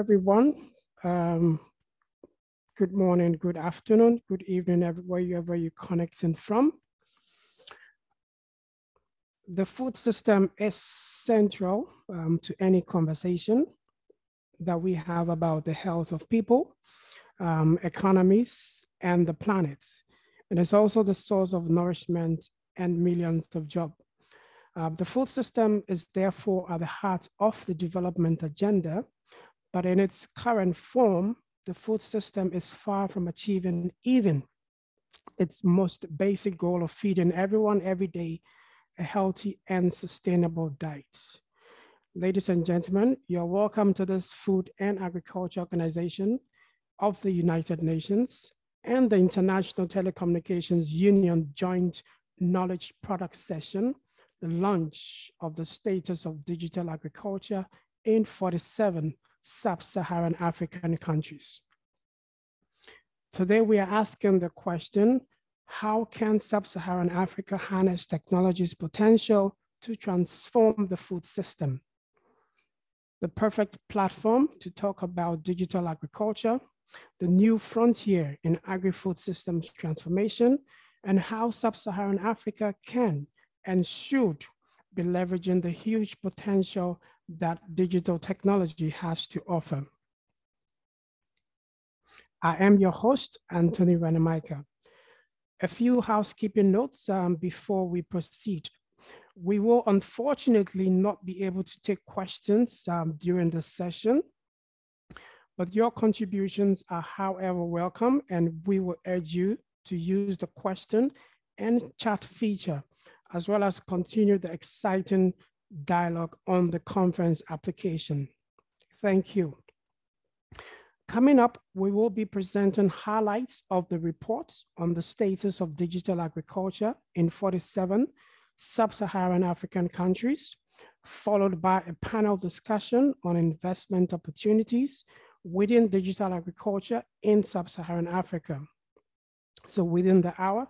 everyone. Good morning, good afternoon, good evening, wherever you're connecting from. The food system is central to any conversation that we have about the health of people, economies, and the planet. And it's also the source of nourishment and millions of jobs. The food system is therefore at the heart of the development agenda, but in its current form, the food system is far from achieving even its most basic goal of feeding everyone every day a healthy and sustainable diet. Ladies and gentlemen, you're welcome to this Food and Agriculture Organization of the United Nations and the International Telecommunications Union Joint Knowledge Product Session, the launch of the status of digital agriculture in 47 Sub-Saharan African countries. Today, we are asking the question, how can Sub-Saharan Africa harness technology's potential to transform the food system? The perfect platform to talk about digital agriculture, the new frontier in agri-food systems transformation, and how Sub-Saharan Africa can and should be leveraging the huge potential that digital technology has to offer. I am your host, Anthony Renemaika. A few housekeeping notes before we proceed. We will unfortunately not be able to take questions during this session, but your contributions are however welcome, and we will urge you to use the question and chat feature, as well as continue the exciting dialogue on the conference application. Thank you. Coming up, we will be presenting highlights of the reports on the status of digital agriculture in 47 Sub-Saharan African countries, followed by a panel discussion on investment opportunities within digital agriculture in Sub-Saharan Africa. So within the hour,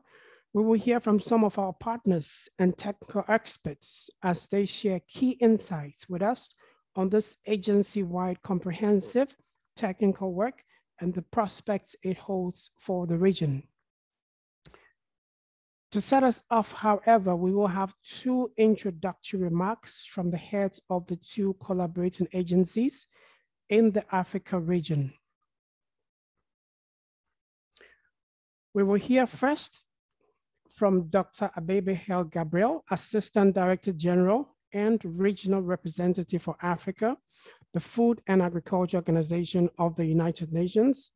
we will hear from some of our partners and technical experts as they share key insights with us on this agency-wide comprehensive technical work and the prospects it holds for the region. To set us off, however, we will have two introductory remarks from the heads of the two collaborating agencies in the Africa region. We will hear first from Dr. Abebe Hale Gabriel, Assistant Director General and Regional Representative for Africa, the Food and Agriculture Organization of the United Nations,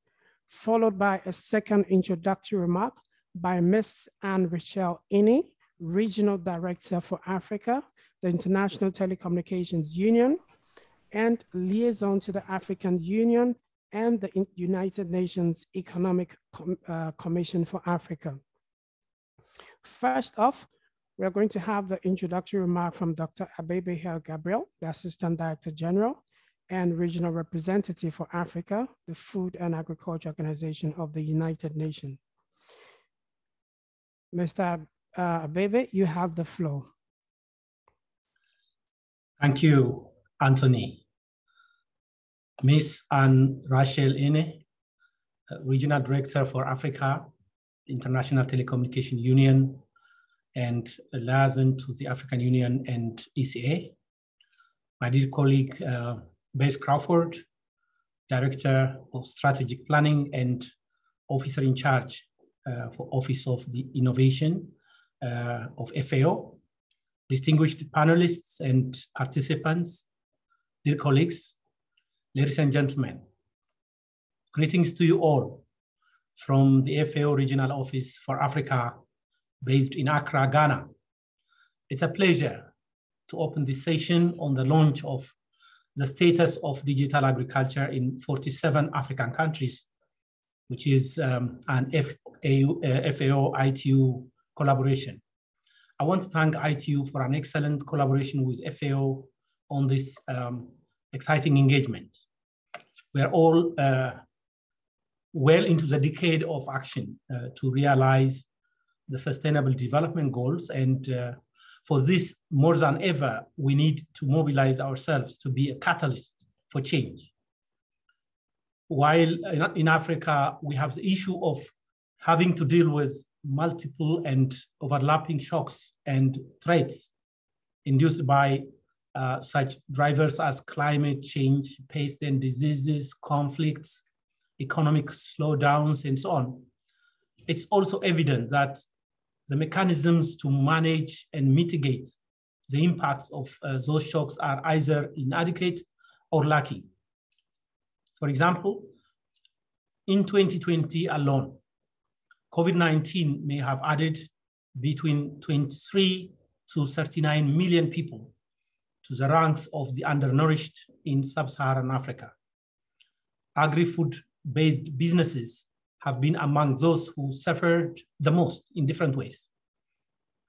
followed by a second introductory remark by Ms. Anne-Rachel Innie, Regional Director for Africa, the International Telecommunications Union, and Liaison to the African Union and the United Nations Economic Commission for Africa. First off, we're going to have the introductory remark from Dr. Abebe Hale Gabriel, the Assistant Director General and Regional Representative for Africa, the Food and Agriculture Organization of the United Nations. Mr. Abebe, you have the floor. Thank you, Anthony. Ms. Anne-Rachel Innie, Regional Director for Africa, International Telecommunication Union, and liaison to the African Union and ECA. My dear colleague, Bess Crawford, Director of Strategic Planning and Officer in Charge for Office of the Innovation of FAO, distinguished panelists and participants, dear colleagues, ladies and gentlemen, greetings to you all from the FAO Regional Office for Africa based in Accra, Ghana. It's a pleasure to open this session on the launch of the status of digital agriculture in 47 African countries, which is an FAO-ITU collaboration. I want to thank ITU for an excellent collaboration with FAO on this exciting engagement. We are all well into the decade of action to realize the Sustainable Development Goals, and for this, more than ever, we need to mobilize ourselves to be a catalyst for change. while in Africa, we have the issue of having to deal with multiple and overlapping shocks and threats induced by such drivers as climate change, pest and diseases, conflicts, economic slowdowns, and so on. It's also evident that the mechanisms to manage and mitigate the impacts of those shocks are either inadequate or lacking. For example, in 2020 alone, COVID-19 may have added between 23 to 39 million people to the ranks of the undernourished in Sub-Saharan Africa. Agri-food-based businesses have been among those who suffered the most in different ways.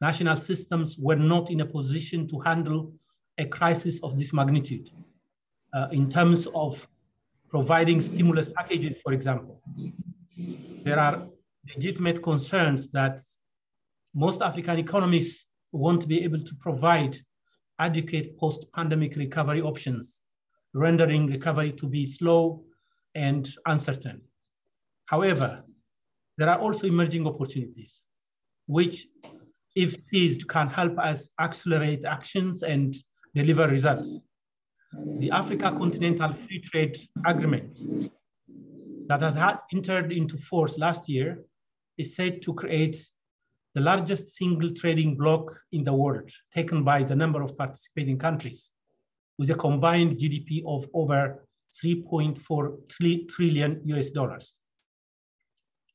National systems were not in a position to handle a crisis of this magnitude in terms of providing stimulus packages, for example. There are legitimate concerns that most African economies won't be able to provide adequate post-pandemic recovery options, rendering recovery to be slow and uncertain. However, there are also emerging opportunities, which, if seized, can help us accelerate actions and deliver results. The Africa Continental Free Trade Agreement that has entered into force last year is said to create the largest single trading bloc in the world, taken by the number of participating countries, with a combined GDP of over $3.4 trillion US.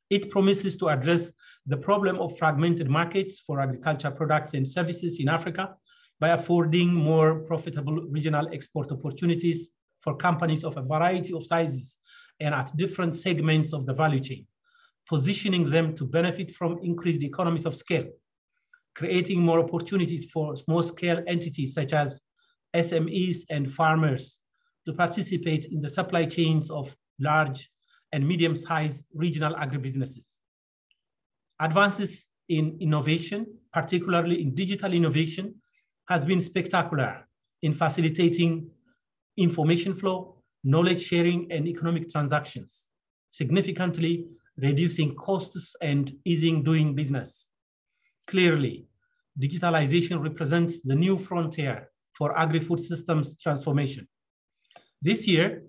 It promises to address the problem of fragmented markets for agriculture products and services in Africa by affording more profitable regional export opportunities for companies of a variety of sizes and at different segments of the value chain, positioning them to benefit from increased economies of scale, creating more opportunities for small-scale entities such as SMEs and farmers to participate in the supply chains of large and medium-sized regional agribusinesses. Advances in innovation, particularly in digital innovation, has been spectacular in facilitating information flow, knowledge sharing, and economic transactions, significantly reducing costs and easing doing business. Clearly, digitalization represents the new frontier for agri-food systems transformation. This year,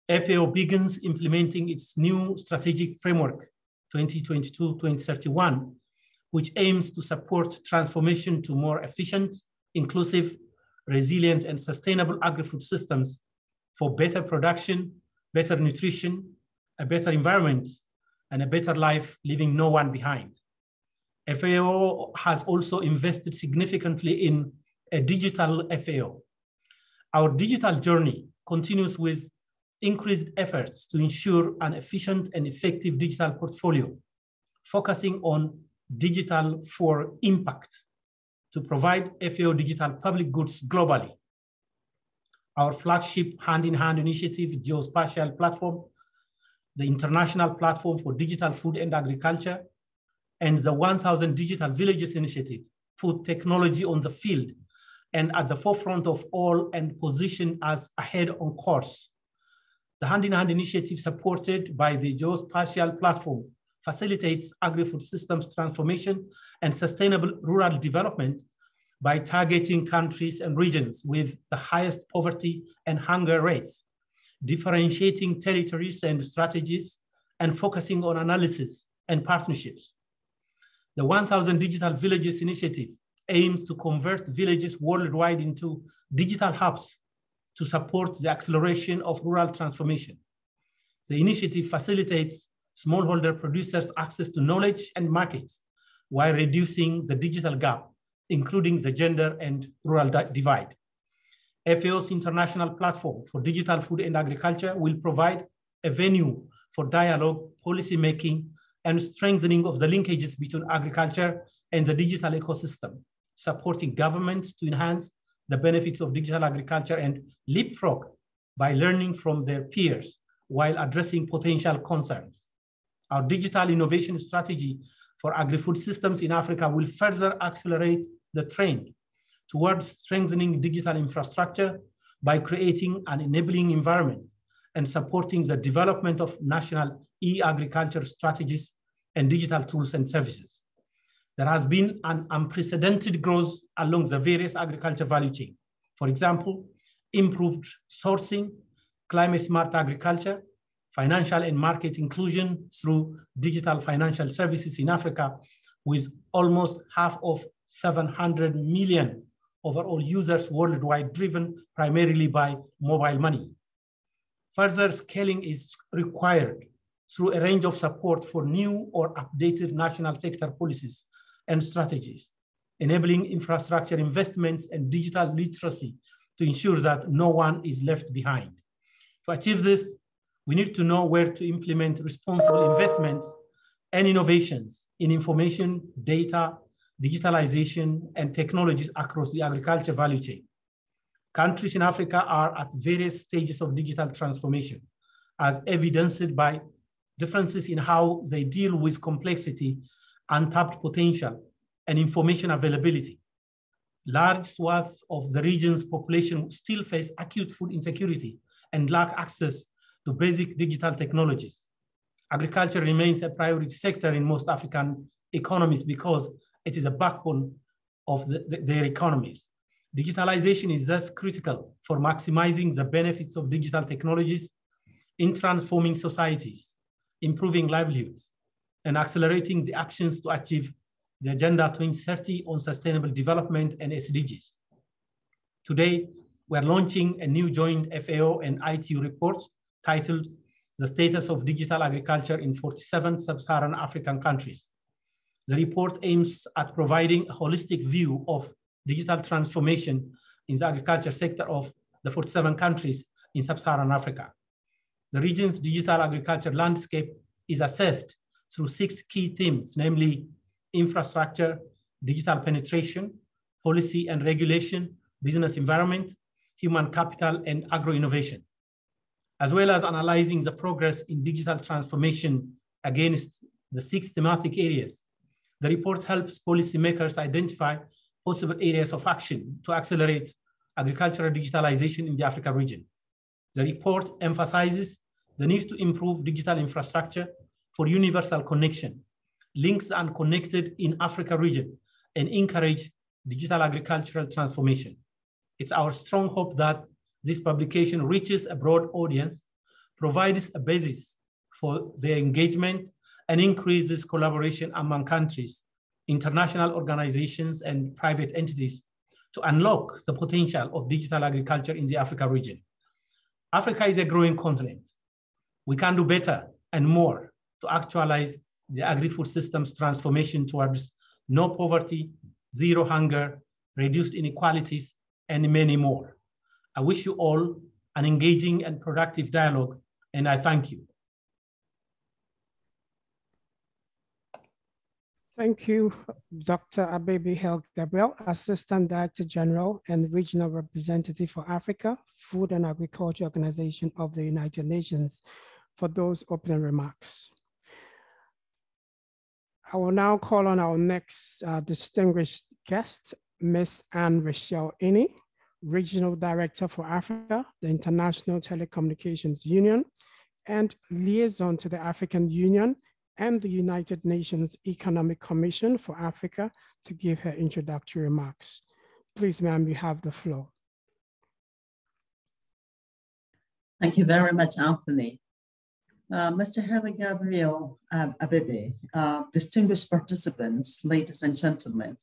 FAO begins implementing its new strategic framework, 2022-2031, which aims to support transformation to more efficient, inclusive, resilient, and sustainable agri-food systems for better production, better nutrition, a better environment, and a better life, leaving no one behind. FAO has also invested significantly in a digital FAO. Our digital journey continues with increased efforts to ensure an efficient and effective digital portfolio, focusing on digital for impact to provide FAO digital public goods globally. Our flagship hand-in-hand initiative, Geospatial Platform, the International Platform for Digital Food and Agriculture, and the 1,000 Digital Villages Initiative put technology on the field and at the forefront of all and position us ahead on course. The hand-in-hand initiative supported by the Geospatial Platform facilitates agri-food systems transformation and sustainable rural development by targeting countries and regions with the highest poverty and hunger rates, differentiating territories and strategies, and focusing on analysis and partnerships. The 1,000 Digital Villages Initiative aims to convert villages worldwide into digital hubs to support the acceleration of rural transformation. The initiative facilitates smallholder producers access to knowledge and markets while reducing the digital gap, including the gender and rural divide. FAO's International Platform for Digital Food and Agriculture will provide a venue for dialogue, policy making, and strengthening of the linkages between agriculture and the digital ecosystem, supporting governments to enhance the benefits of digital agriculture and leapfrog by learning from their peers while addressing potential concerns. Our digital innovation strategy for agri-food systems in Africa will further accelerate the trend towards strengthening digital infrastructure by creating an enabling environment and supporting the development of national e-agriculture strategies and digital tools and services. There has been an unprecedented growth along the various agriculture value chain. For example, improved sourcing, climate-smart agriculture, financial and market inclusion through digital financial services in Africa, with almost half of 700 million overall users worldwide driven primarily by mobile money. Further scaling is required through a range of support for new or updated national sector policies and strategies, enabling infrastructure investments and digital literacy to ensure that no one is left behind. To achieve this, we need to know where to implement responsible investments and innovations in information, data, digitalization, and technologies across the agriculture value chain. Countries in Africa are at various stages of digital transformation, as evidenced by differences in how they deal with complexity, untapped potential, and information availability. Large swaths of the region's population still face acute food insecurity and lack access to basic digital technologies. Agriculture remains a priority sector in most African economies because it is a backbone of their economies. Digitalization is thus critical for maximizing the benefits of digital technologies in transforming societies, improving livelihoods, and accelerating the actions to achieve the Agenda 2030 on Sustainable Development and SDGs. Today, we're launching a new joint FAO and ITU report titled The Status of Digital Agriculture in 47 Sub-Saharan African Countries. The report aims at providing a holistic view of digital transformation in the agriculture sector of the 47 countries in Sub-Saharan Africa. The region's digital agriculture landscape is assessed through 6 key themes, namely infrastructure, digital penetration, policy and regulation, business environment, human capital, and agro-innovation, as well as analyzing the progress in digital transformation against the 6 thematic areas. The report helps policymakers identify possible areas of action to accelerate agricultural digitalization in the Africa region. The report emphasizes the need to improve digital infrastructure for universal connection, links unconnected in Africa region, and encourage digital agricultural transformation. It's our strong hope that this publication reaches a broad audience, provides a basis for their engagement, and increases collaboration among countries, international organizations, and private entities to unlock the potential of digital agriculture in the Africa region. Africa is a growing continent. We can do better and more to actualize the agri-food system's transformation towards no poverty, zero hunger, reduced inequalities, and many more. I wish you all an engaging and productive dialogue, and I thank you. Thank you, Dr. Abebe Gabriel, Assistant Director General and Regional Representative for Africa, Food and Agriculture Organization of the United Nations, for those opening remarks. I will now call on our next distinguished guest, Ms. Anne-Rachel Innie, Regional Director for Africa, the International Telecommunications Union, and Liaison to the African Union and the United Nations Economic Commission for Africa, to give her introductory remarks. Please, ma'am, you have the floor. Thank you very much, Anthony. Mr. Haile Gabriel Abebe, distinguished participants, ladies and gentlemen,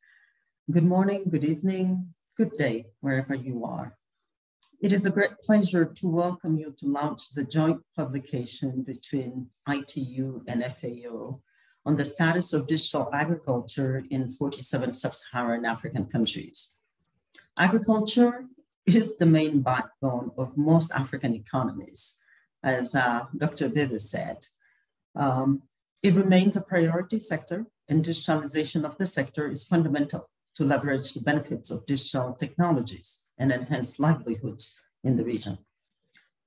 good morning, good evening, good day, wherever you are. It is a great pleasure to welcome you to launch the joint publication between ITU and FAO on the status of digital agriculture in 47 sub-Saharan African countries. Agriculture is the main backbone of most African economies, as Dr. Abebe said. It remains a priority sector, and digitalization of the sector is fundamental to leverage the benefits of digital technologies and enhance livelihoods in the region.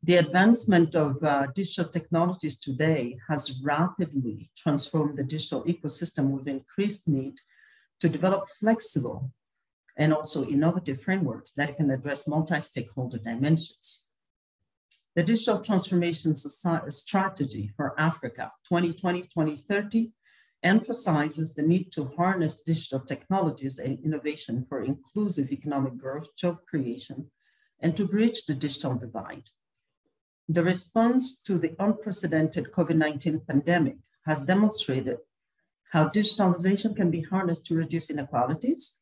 The advancement of digital technologies today has rapidly transformed the digital ecosystem with increased need to develop flexible and also innovative frameworks that can address multi-stakeholder dimensions. The Digital Transformation Strategy for Africa 2020-2030 emphasizes the need to harness digital technologies and innovation for inclusive economic growth, job creation, and to bridge the digital divide. The response to the unprecedented COVID-19 pandemic has demonstrated how digitalization can be harnessed to reduce inequalities,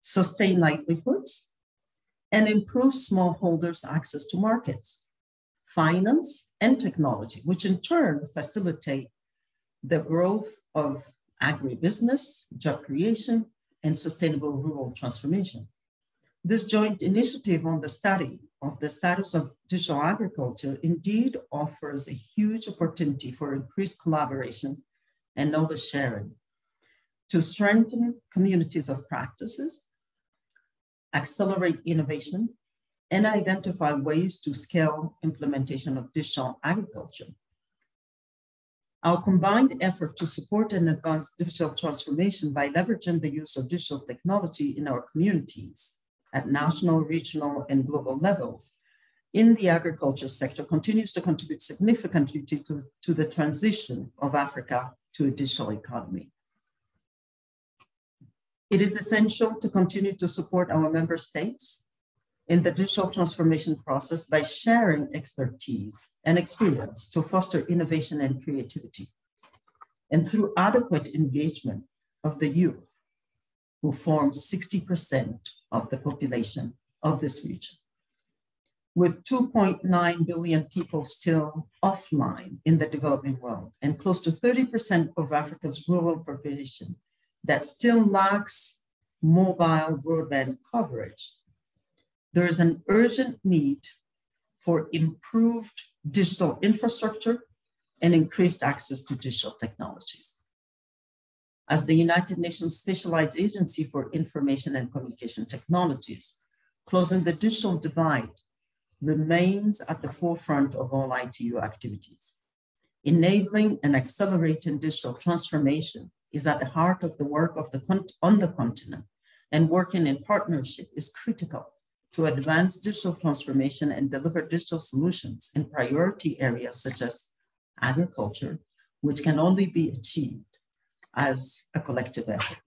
sustain livelihoods, and improve smallholders' access to markets, finance, and technology, which in turn facilitate the growth of agribusiness, job creation, and sustainable rural transformation. This joint initiative on the study of the status of digital agriculture indeed offers a huge opportunity for increased collaboration and knowledge sharing to strengthen communities of practices, accelerate innovation, and identify ways to scale implementation of digital agriculture. Our combined effort to support and advance digital transformation by leveraging the use of digital technology in our communities at national, regional, and global levels in the agriculture sector continues to contribute significantly to the transition of Africa to a digital economy. It is essential to continue to support our member states in the digital transformation process by sharing expertise and experience to foster innovation and creativity, and through adequate engagement of the youth, who form 60% of the population of this region. With 2.9 billion people still offline in the developing world and close to 30% of Africa's rural population that still lacks mobile broadband coverage, there is an urgent need for improved digital infrastructure and increased access to digital technologies. As the United Nations Specialized Agency for Information and Communication Technologies, closing the digital divide remains at the forefront of all ITU activities. Enabling and accelerating digital transformation is at the heart of the work on the continent, and working in partnership is critical to advance digital transformation and deliver digital solutions in priority areas such as agriculture, which can only be achieved as a collective effort.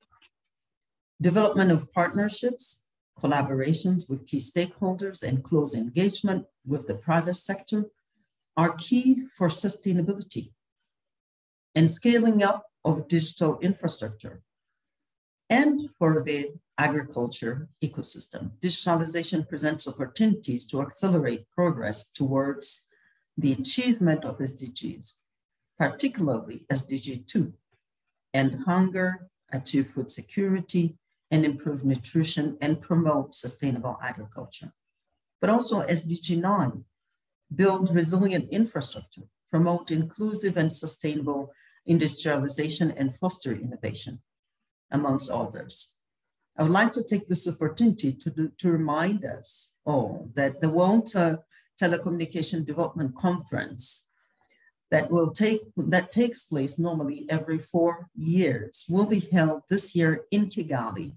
Development of partnerships, collaborations with key stakeholders, and close engagement with the private sector are key for sustainability and scaling up of digital infrastructure and for the agriculture ecosystem. Digitalization presents opportunities to accelerate progress towards the achievement of SDGs, particularly SDG 2, end hunger, achieve food security, and improve nutrition and promote sustainable agriculture. But also SDG 9, build resilient infrastructure, promote inclusive and sustainable industrialization, and foster innovation, amongst others. I would like to take this opportunity to remind us all that the World Telecommunication Development Conference that takes place normally every 4 years will be held this year in Kigali,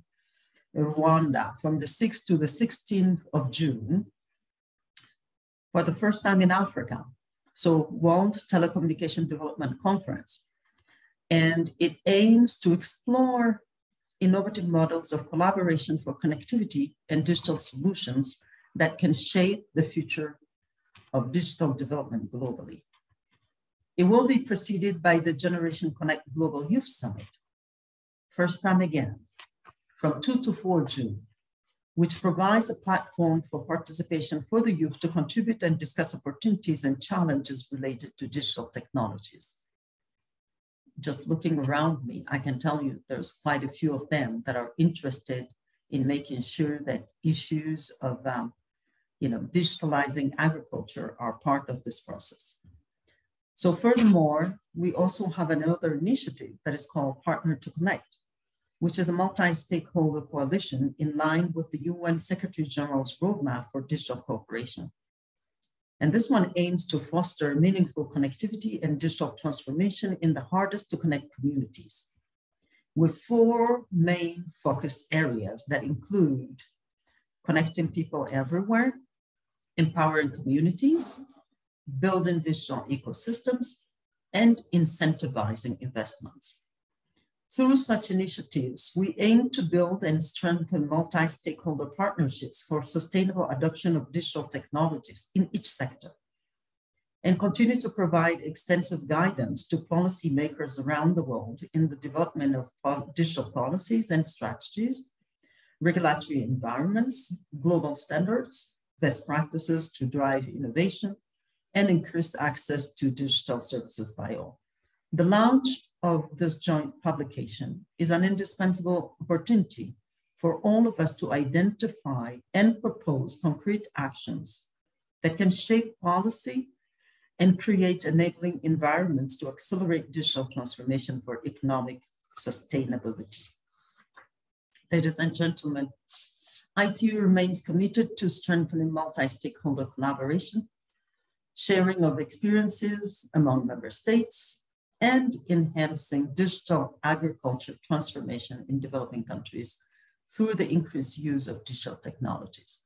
Rwanda, from the 6th to the 16th of June for the first time in Africa. So World Telecommunication Development Conference. And it aims to explore innovative models of collaboration for connectivity and digital solutions that can shape the future of digital development globally. It will be preceded by the Generation Connect Global Youth Summit, first time again, from 2 to 4 June, which provides a platform for participation for the youth to contribute and discuss opportunities and challenges related to digital technologies. Just looking around me, I can tell you there's quite a few of them that are interested in making sure that issues of digitalizing agriculture are part of this process. So furthermore, we also have another initiative that is called Partner to Connect, which is a multi-stakeholder coalition in line with the UN Secretary General's roadmap for digital cooperation. And this one aims to foster meaningful connectivity and digital transformation in the hardest to connect communities, with 4 main focus areas that include connecting people everywhere, empowering communities, building digital ecosystems, and incentivizing investments. Through such initiatives, we aim to build and strengthen multi-stakeholder partnerships for sustainable adoption of digital technologies in each sector, and continue to provide extensive guidance to policymakers around the world in the development of digital policies and strategies, regulatory environments, global standards, best practices to drive innovation, and increase access to digital services by all. The launch of this joint publication is an indispensable opportunity for all of us to identify and propose concrete actions that can shape policy and create enabling environments to accelerate digital transformation for economic sustainability. Ladies and gentlemen, ITU remains committed to strengthening multi-stakeholder collaboration, sharing of experiences among member states, and enhancing digital agriculture transformation in developing countries through the increased use of digital technologies.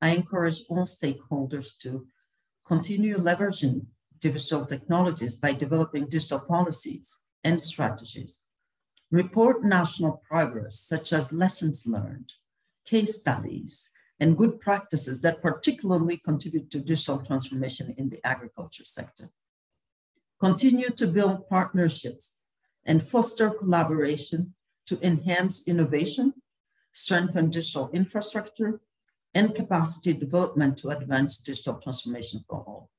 I encourage all stakeholders to continue leveraging digital technologies by developing digital policies and strategies, report national progress such as lessons learned, case studies, and good practices that particularly contribute to digital transformation in the agriculture sector. Continue to build partnerships and foster collaboration to enhance innovation, strengthen digital infrastructure, and capacity development to advance digital transformation for all.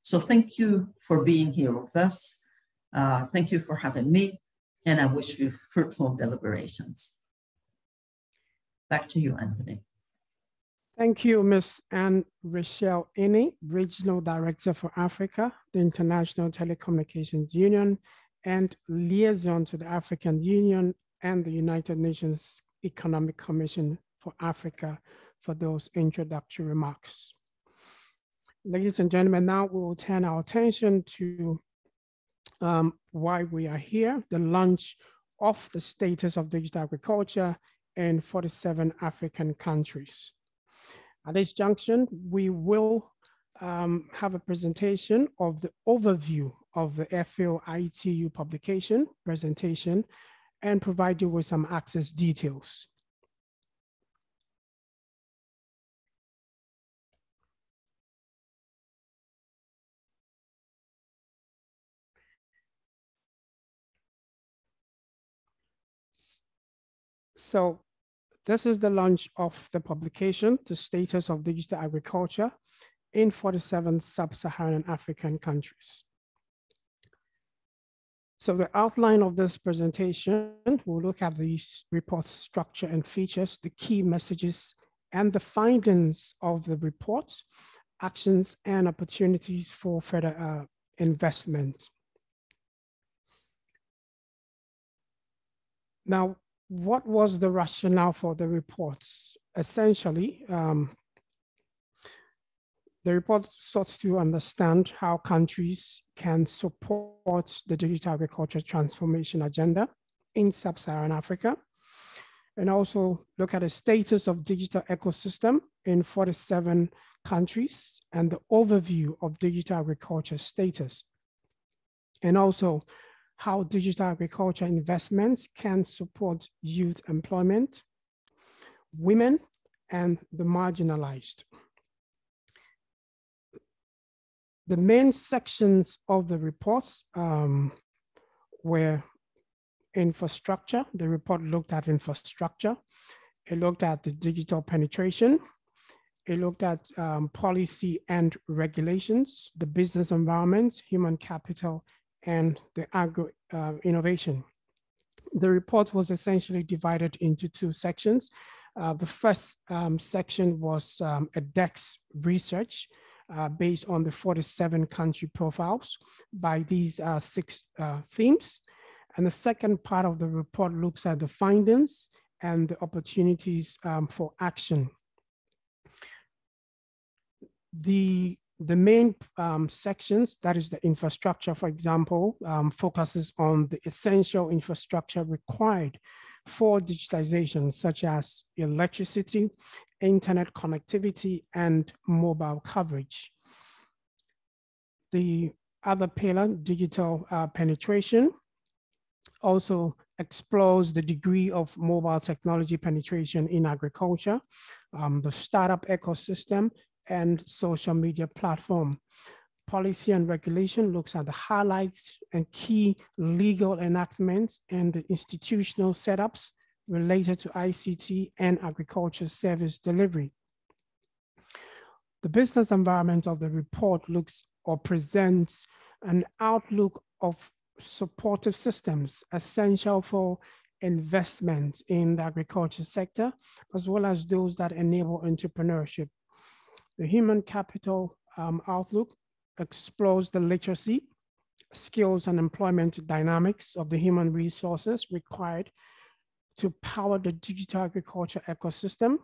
So thank you for being here with us. Thank you for having me, and I wish you fruitful deliberations. Back to you, Anthony. Thank you, Ms. Anne Rachel Innie, Regional Director for Africa, the International Telecommunications Union, and Liaison to the African Union and the United Nations Economic Commission for Africa, for those introductory remarks. Ladies and gentlemen, now we will turn our attention to why we are here, the launch of the status of digital agriculture in 47 African countries. At this junction, we will have a presentation of the overview of the FAO ITU publication presentation and provide you with some access details. So this is the launch of the publication, The Status of Digital Agriculture in 47 Sub-Saharan African countries. So the outline of this presentation, we'll look at the report's structure and features, the key messages and the findings of the report, actions and opportunities for further investment. Now, what was the rationale for the reports? Essentially, the report sought to understand how countries can support the digital agriculture transformation agenda in Sub-Saharan Africa, and also look at the status of digital ecosystem in 47 countries and the overview of digital agriculture status, and also how digital agriculture investments can support youth employment, women, and the marginalized. The main sections of the reports were infrastructure. The report looked at infrastructure. It looked at the digital penetration. It looked at policy and regulations, the business environment, human capital, and the agro innovation. The report was essentially divided into two sections. The first section was a DEX research based on the 47 country profiles by these 6 themes. And the second part of the report looks at the findings and the opportunities for action. The main sections, that is the infrastructure, for example, focuses on the essential infrastructure required for digitization, such as electricity, internet connectivity, and mobile coverage. The other pillar, digital penetration, also explores the degree of mobile technology penetration in agriculture, the startup ecosystem, and social media platform. Policy and regulation looks at the highlights and key legal enactments and the institutional setups related to ICT and agriculture service delivery. The business environment of the report looks or presents an outlook of supportive systems essential for investment in the agriculture sector, as well as those that enable entrepreneurship. The human capital outlook explores the literacy, skills, and employment dynamics of the human resources required to power the digital agriculture ecosystem.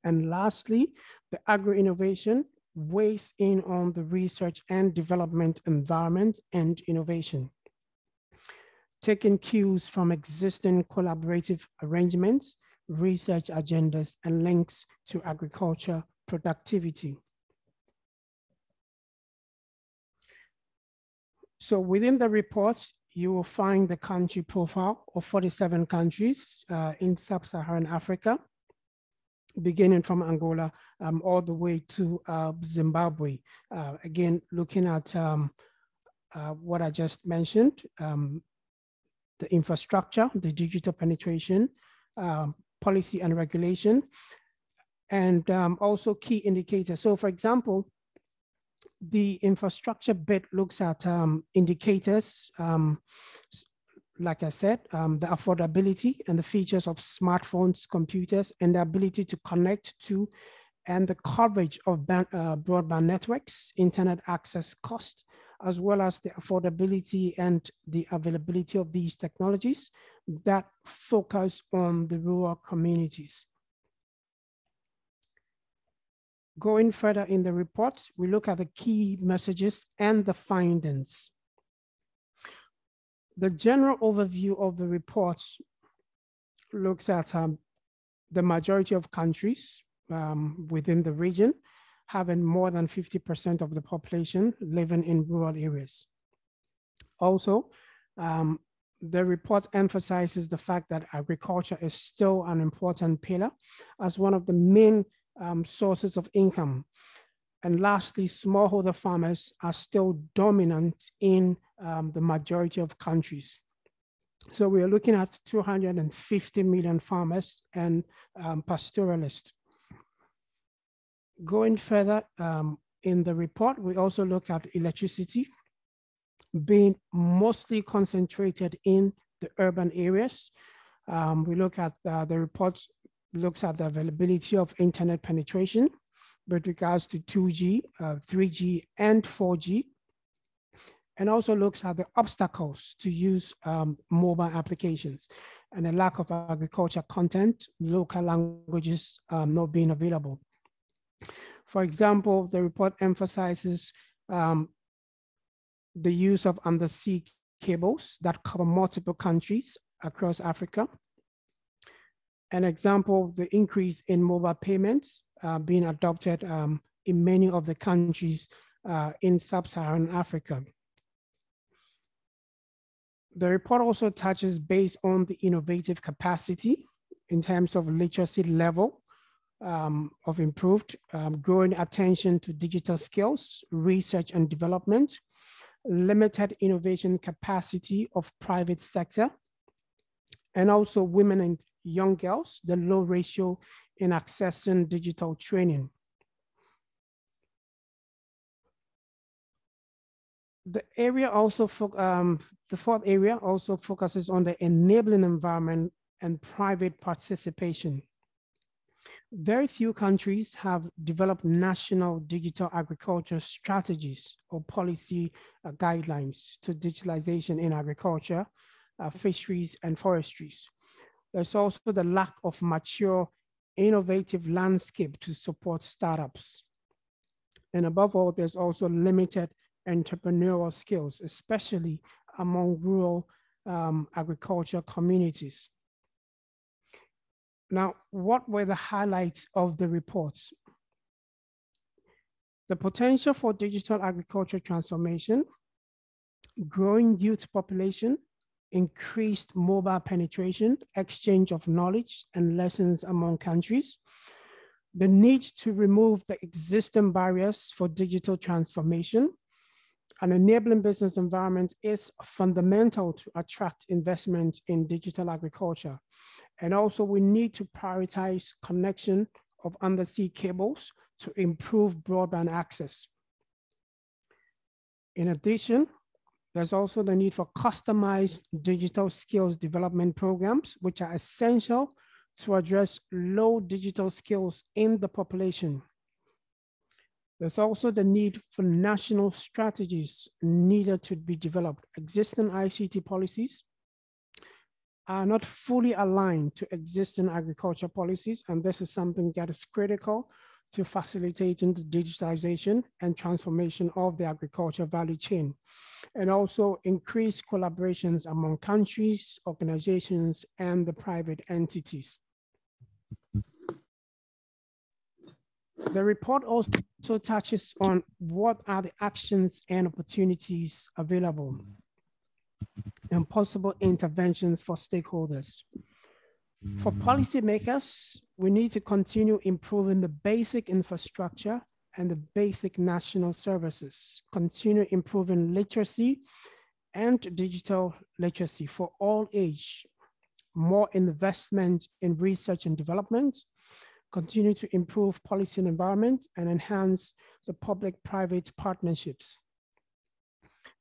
And lastly, the agro-innovation weighs in on the research and development environment and innovation, taking cues from existing collaborative arrangements, research agendas, and links to agriculture productivity. So within the report, you will find the country profile of 47 countries in Sub-Saharan Africa, beginning from Angola all the way to Zimbabwe. Again, looking at what I just mentioned, the infrastructure, the digital penetration, policy and regulation, and also key indicators. So for example, the infrastructure bit looks at indicators, like I said, the affordability and the features of smartphones, computers, and the ability to connect to and the coverage of broadband networks, internet access cost, as well as the affordability and the availability of these technologies that focus on the rural communities. Going further in the report, we look at the key messages and the findings. The general overview of the report looks at the majority of countries within the region having more than 50% of the population living in rural areas. Also, the report emphasizes the fact that agriculture is still an important pillar as one of the main sources of income. And lastly, smallholder farmers are still dominant in the majority of countries. So we are looking at 250 million farmers and pastoralists. Going further in the report, we also look at electricity being mostly concentrated in the urban areas. We look at the report looks at the availability of internet penetration with regards to 2G, 3G, and 4G, and also looks at the obstacles to use mobile applications and the lack of agriculture content, local languages not being available. For example, the report emphasizes the use of undersea cables that cover multiple countries across Africa. An example, the increase in mobile payments being adopted in many of the countries in Sub-Saharan Africa. The report also touches base on the innovative capacity in terms of literacy level of improved, growing attention to digital skills, research and development, limited innovation capacity of private sector, and also women and young girls, the low ratio in accessing digital training. The area also, the fourth area also focuses on the enabling environment and private participation. Very few countries have developed national digital agriculture strategies or policy guidelines to digitalization in agriculture, fisheries, and forestries. There's also the lack of mature, innovative landscape to support startups. And above all, there's also limited entrepreneurial skills, especially among rural agriculture communities. Now, what were the highlights of the reports? The potential for digital agriculture transformation, growing youth population, increased mobile penetration, exchange of knowledge and lessons among countries, the need to remove the existing barriers for digital transformation. An enabling business environment is fundamental to attract investment in digital agriculture. And also we need to prioritize connection of undersea cables to improve broadband access. In addition, there's also the need for customized digital skills development programs, which are essential to address low digital skills in the population. There's also the need for national strategies needed to be developed. Existing ICT policies are not fully aligned to existing agriculture policies, and this is something that is critical to facilitating the digitalization and transformation of the agriculture value chain, and also increase collaborations among countries, organizations, and the private entities. The report also touches on what are the actions and opportunities available and possible interventions for stakeholders. For policymakers, we need to continue improving the basic infrastructure and the basic national services, continue improving literacy and digital literacy for all age, more investment in research and development, continue to improve policy and environment, and enhance the public-private partnerships.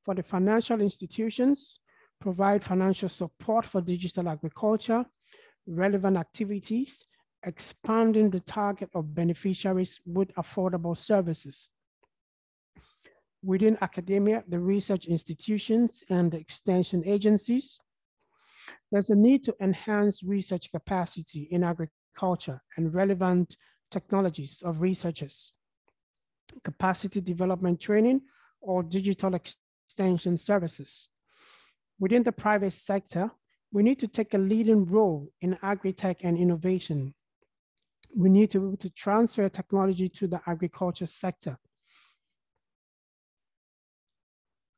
For the financial institutions, provide financial support for digital agriculture, relevant activities, expanding the target of beneficiaries with affordable services. Within academia, the research institutions and the extension agencies, there's a need to enhance research capacity in agriculture and relevant technologies of researchers, capacity development training, or digital extension services. Within the private sector, we need to take a leading role in agri-tech and innovation. We need to be able to transfer technology to the agriculture sector.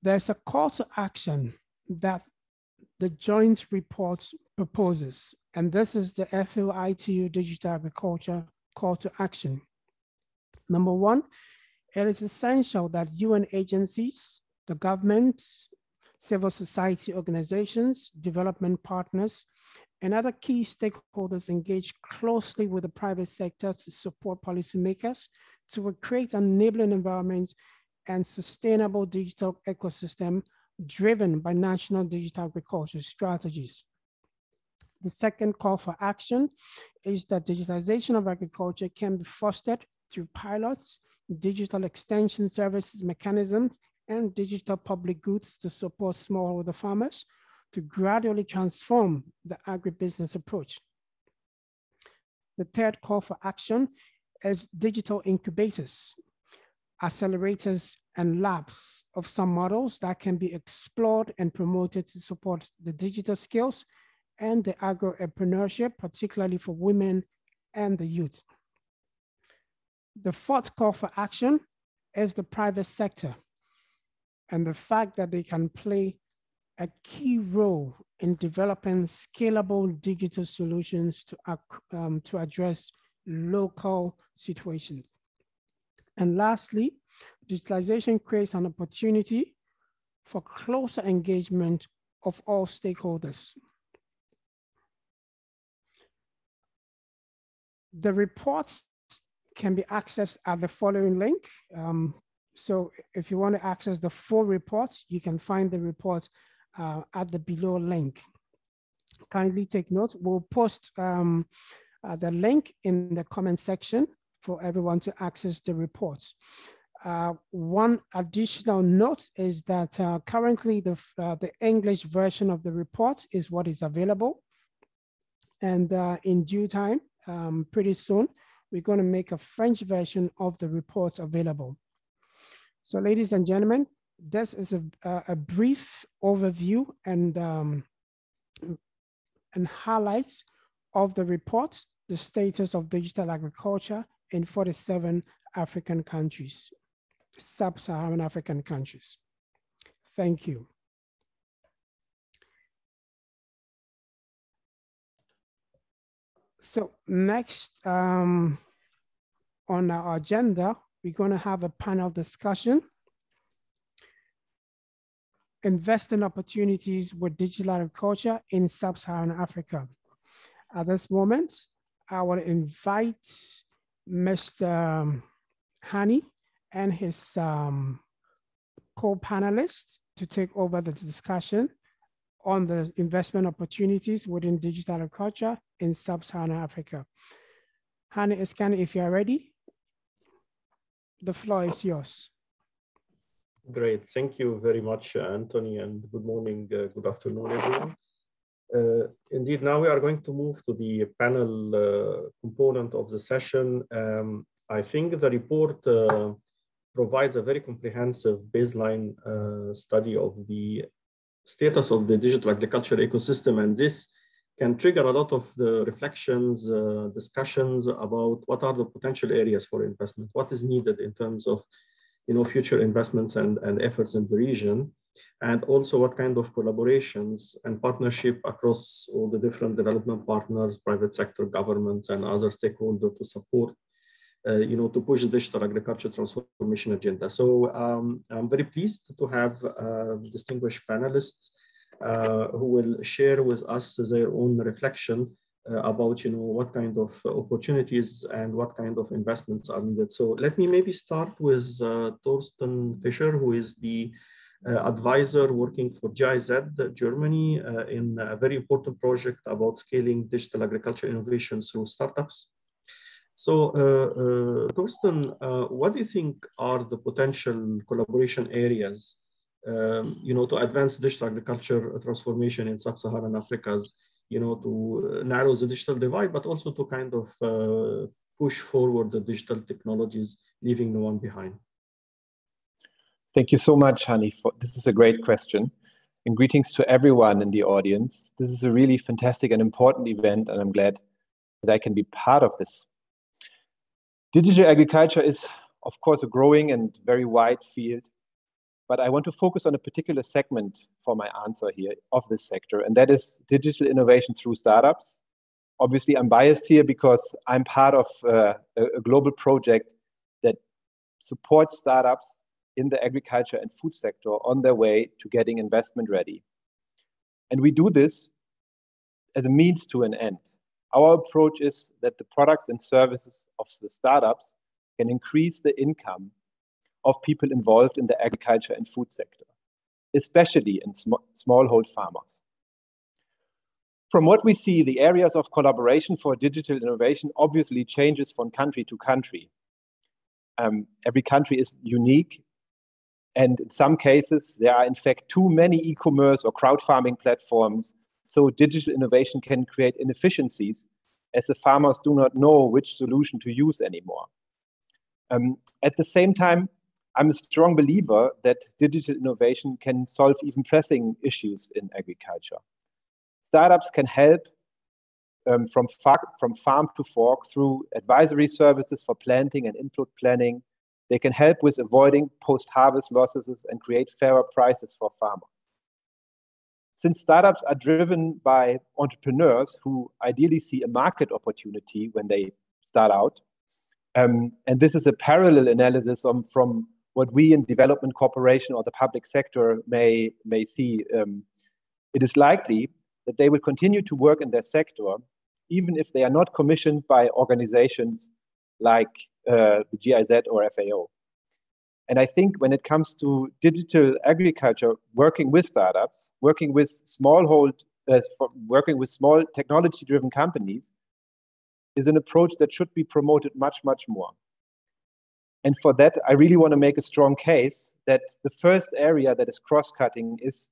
There's a call to action that the joint report proposes, and this is the FAO-ITU Digital Agriculture call to action. Number one, it is essential that UN agencies, the government, civil society organizations, development partners, and other key stakeholders engage closely with the private sector to support policymakers to create an enabling environment and sustainable digital ecosystem driven by national digital agriculture strategies. The second call for action is that digitization of agriculture can be fostered through pilots, digital extension services mechanisms, and digital public goods to support smallholder farmers to gradually transform the agribusiness approach. The third call for action is digital incubators, accelerators, and labs of some models that can be explored and promoted to support the digital skills and the agro-entrepreneurship, particularly for women and the youth. The fourth call for action is the private sector and the fact that they can play a key role in developing scalable digital solutions to address local situations. And lastly, digitalization creates an opportunity for closer engagement of all stakeholders. The reports can be accessed at the following link. So if you want to access the full reports, you can find the reports at the below link. Kindly take note, we'll post the link in the comment section for everyone to access the reports. One additional note is that currently the English version of the report is what is available. And in due time, pretty soon, we're going to make a French version of the reports available. So ladies and gentlemen, this is a brief overview and highlights of the report the status of digital agriculture in 47 African countries, Sub-Saharan African countries. Thank you. So next on our agenda, we're going to have a panel discussion, investing opportunities with digital agriculture in Sub-Saharan Africa. At this moment, I will invite Mr. Hani and his co-panelists to take over the discussion on the investment opportunities within digital agriculture in Sub-Saharan Africa. Hani Iskani, if you are ready, the floor is yours. Great, thank you very much, Anthony, and good morning, good afternoon, everyone. Indeed, now we are going to move to the panel component of the session. I think the report provides a very comprehensive baseline study of the status of the digital agriculture ecosystem, and this can trigger a lot of the reflections, discussions about what are the potential areas for investment, what is needed in terms of future investments and efforts in the region, and also what kind of collaborations and partnership across all the different development partners, private sector, governments, and other stakeholders to support, to push the digital agriculture transformation agenda. So I'm very pleased to have distinguished panelists who will share with us their own reflection about what kind of opportunities and what kind of investments are needed. So let me maybe start with Thorsten Fischer, who is the advisor working for GIZ Germany in a very important project about scaling digital agriculture innovation through startups. So Thorsten, what do you think are the potential collaboration areas to advance digital agriculture transformation in Sub-Saharan Africa's, to narrow the digital divide, but also to kind of push forward the digital technologies, leaving no one behind? Thank you so much, Hani. This is a great question. And greetings to everyone in the audience. This is a really fantastic and important event, and I'm glad that I can be part of this. Digital agriculture is, of course, a growing and very wide field, but I want to focus on a particular segment for my answer here of this sector, and that is digital innovation through startups. Obviously, I'm biased here because I'm part of a global project that supports startups in the agriculture and food sector on their way to getting investment ready. And we do this as a means to an end. Our approach is that the products and services of the startups can increase the income of people involved in the agriculture and food sector, especially in smallhold farmers. From what we see, the areas of collaboration for digital innovation obviously changes from country to country. Every country is unique, and in some cases, there are in fact too many e-commerce or crowd farming platforms, so digital innovation can create inefficiencies as the farmers do not know which solution to use anymore. At the same time, I'm a strong believer that digital innovation can solve even pressing issues in agriculture. Startups can help from farm to fork through advisory services for planting and input planning. They can help with avoiding post-harvest losses and create fairer prices for farmers. Since startups are driven by entrepreneurs who ideally see a market opportunity when they start out, and this is a parallel analysis from what we in development cooperation or the public sector may see, it is likely that they will continue to work in their sector, even if they are not commissioned by organizations like the GIZ or FAO. And I think when it comes to digital agriculture, working with startups, working with small technology-driven companies is an approach that should be promoted much, much more. And for that, I really want to make a strong case that the first area that is cross-cutting is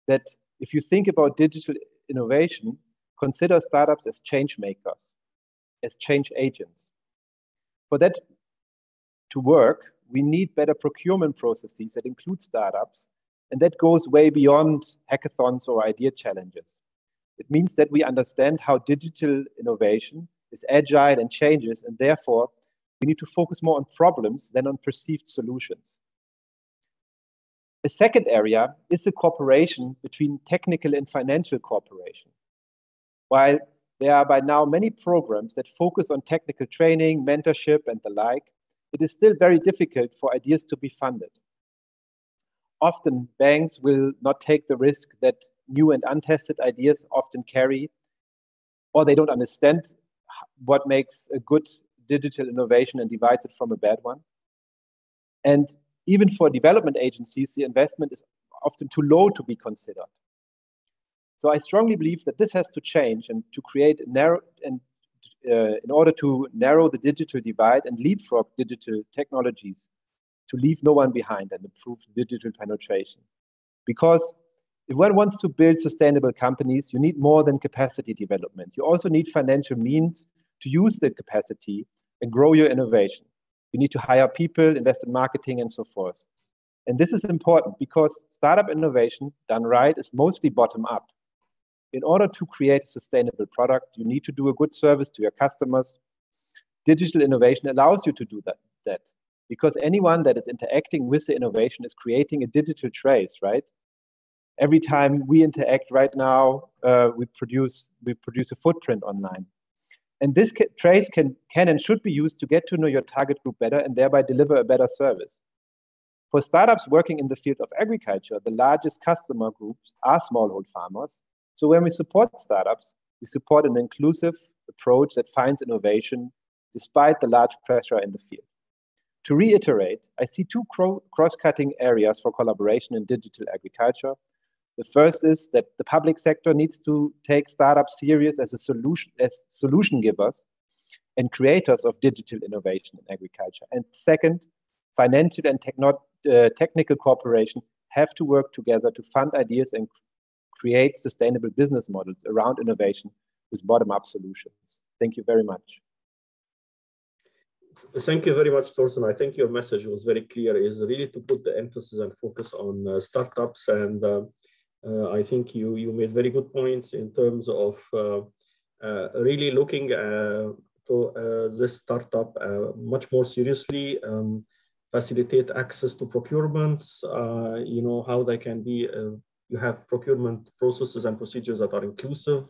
that if you think about digital innovation, consider startups as change makers, as change agents. For that to work, we need better procurement processes that include startups, and that goes way beyond hackathons or idea challenges. It means that we understand how digital innovation is agile and changes, and therefore we need to focus more on problems than on perceived solutions. A second area is the cooperation between technical and financial cooperation. While there are by now many programs that focus on technical training, mentorship, and the like, it is still very difficult for ideas to be funded. Often banks will not take the risk that new and untested ideas often carry, or they don't understand what makes a good digital innovation and divides it from a bad one. And even for development agencies, the investment is often too low to be considered. So I strongly believe that this has to change, and to create a narrow, and in order to narrow the digital divide and leapfrog digital technologies, to leave no one behind and improve digital penetration. Because if one wants to build sustainable companies, you need more than capacity development. You also need financial means to use the capacity and grow your innovation. You need to hire people, invest in marketing, and so forth. And this is important because startup innovation done right is mostly bottom up. In order to create a sustainable product, you need to do a good service to your customers. Digital innovation allows you to do that because anyone that is interacting with the innovation is creating a digital trace, right? Every time we interact right now, we produce a footprint online. And this trace can and should be used to get to know your target group better and thereby deliver a better service. For startups working in the field of agriculture, the largest customer groups are smallholder farmers. So when we support startups, we support an inclusive approach that finds innovation despite the large pressure in the field. To reiterate, I see two cross-cutting areas for collaboration in digital agriculture. The first is that the public sector needs to take startups serious as solution givers and creators of digital innovation in agriculture. And second, financial and technical cooperation have to work together to fund ideas and create sustainable business models around innovation with bottom-up solutions. Thank you very much. Thank you very much, Thorsten. I think your message was very clear, is really to put the emphasis and focus on startups. And I think you made very good points in terms of really looking to this startup much more seriously, facilitate access to procurements, how they can be, you have procurement processes and procedures that are inclusive,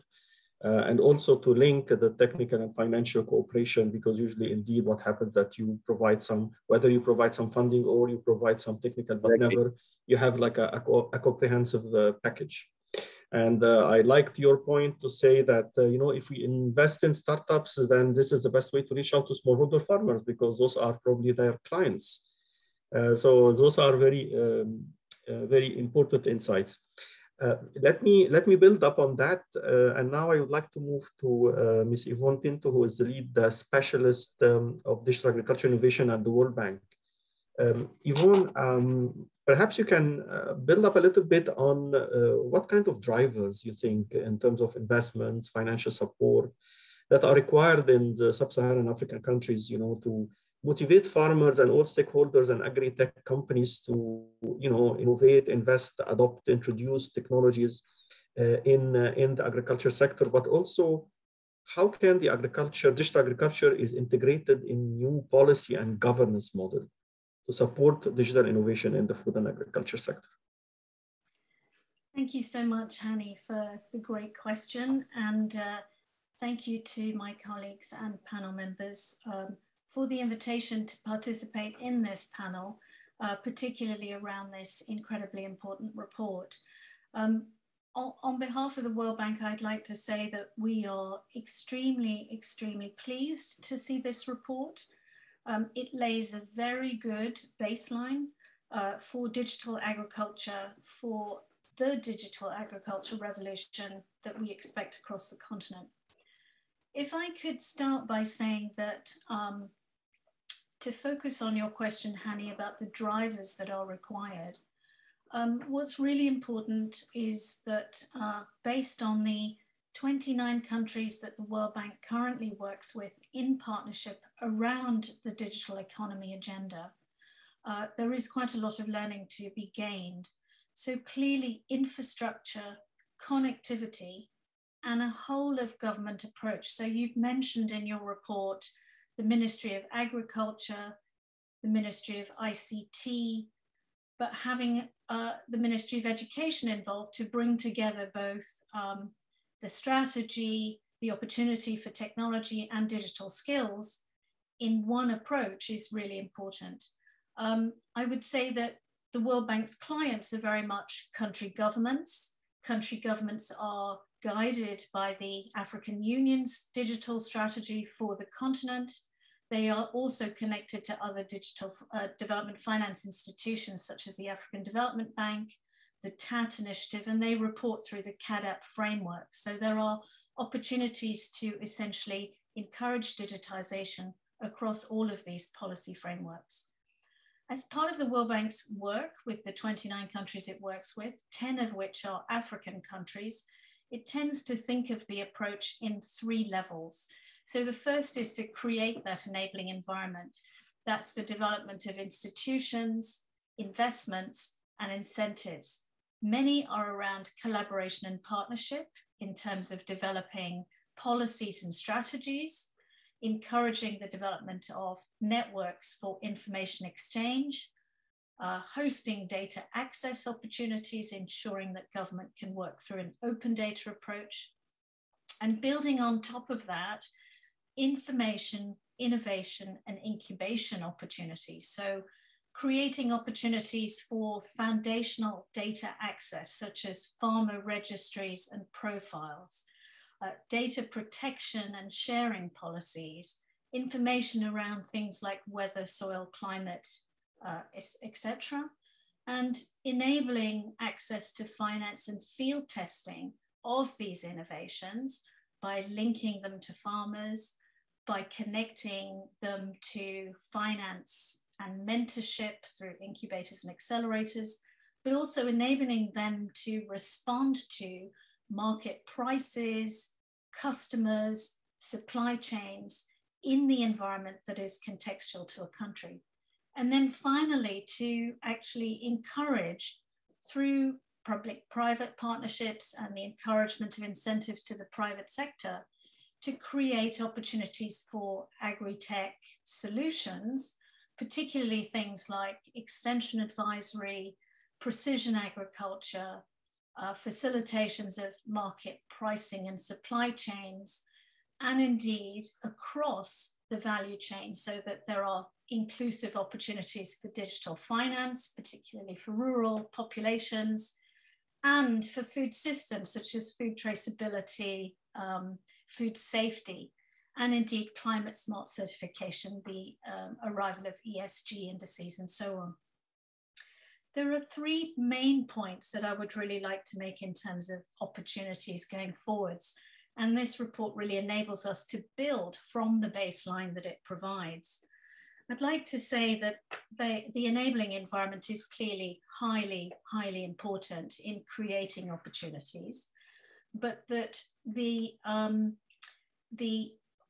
and also to link the technical and financial cooperation, because usually indeed what happens that you provide some, whether you provide some funding or you provide some technical, but never you have like a comprehensive package. And I liked your point to say that, if we invest in startups, then this is the best way to reach out to smallholder farmers, because those are probably their clients. So those are very, very important insights. Let me build up on that. And now I would like to move to Ms. Yvonne Pinto, who is the lead specialist of digital agriculture innovation at the World Bank. Yvonne, perhaps you can build up a little bit on what kind of drivers you think in terms of investments, financial support that are required in the Sub-Saharan African countries, to motivate farmers and all stakeholders and agri-tech companies to, innovate, invest, adopt, introduce technologies in the agriculture sector, but also how can the digital agriculture is integrated in new policy and governance model to support digital innovation in the food and agriculture sector? Thank you so much, Hani, for the great question. And thank you to my colleagues and panel members for the invitation to participate in this panel, particularly around this incredibly important report. On behalf of the World Bank, I'd like to say that we are extremely, extremely pleased to see this report. It lays a very good baseline for digital agriculture, for the digital agriculture revolution that we expect across the continent. If I could start by saying that to focus on your question, Hani, about the drivers that are required, what's really important is that based on the 29 countries that the World Bank currently works with in partnership around the digital economy agenda, there is quite a lot of learning to be gained. So clearly infrastructure, connectivity, and a whole of government approach. So you've mentioned in your report the Ministry of Agriculture, the Ministry of ICT, but having the Ministry of Education involved to bring together both the strategy, the opportunity for technology and digital skills in one approach is really important. I would say that the World Bank's clients are very much country governments. Country governments are guided by the African Union's digital strategy for the continent. They are also connected to other digital development finance institutions such as the African Development Bank, the TAT initiative, and they report through the CADAP framework. So there are opportunities to essentially encourage digitization across all of these policy frameworks. As part of the World Bank's work with the 29 countries it works with, 10 of which are African countries, it tends to think of the approach in 3 levels. So the first is to create that enabling environment. That's the development of institutions, investments, and incentives. Many are around collaboration and partnership in terms of developing policies and strategies, encouraging the development of networks for information exchange, hosting data access opportunities, ensuring that government can work through an open data approach, and building on top of that, information, innovation, and incubation opportunities. So creating opportunities for foundational data access, such as farmer registries and profiles, data protection and sharing policies, information around things like weather, soil, climate, etc., and enabling access to finance and field testing of these innovations by linking them to farmers, by connecting them to finance and mentorship through incubators and accelerators, but also enabling them to respond to market prices, customers, supply chains in the environment that is contextual to a country. And then finally, to actually encourage through public-private partnerships and the encouragement of incentives to the private sector to create opportunities for agri-tech solutions, particularly things like extension advisory, precision agriculture, facilitations of market pricing and supply chains, and indeed across the value chain so that there are inclusive opportunities for digital finance, particularly for rural populations, and for food systems such as food traceability, food safety, and indeed climate smart certification, the arrival of ESG indices and so on. There are 3 main points that I would really like to make in terms of opportunities going forwards. And this report really enables us to build from the baseline that it provides. I'd like to say that the enabling environment is clearly highly, highly important in creating opportunities, but that the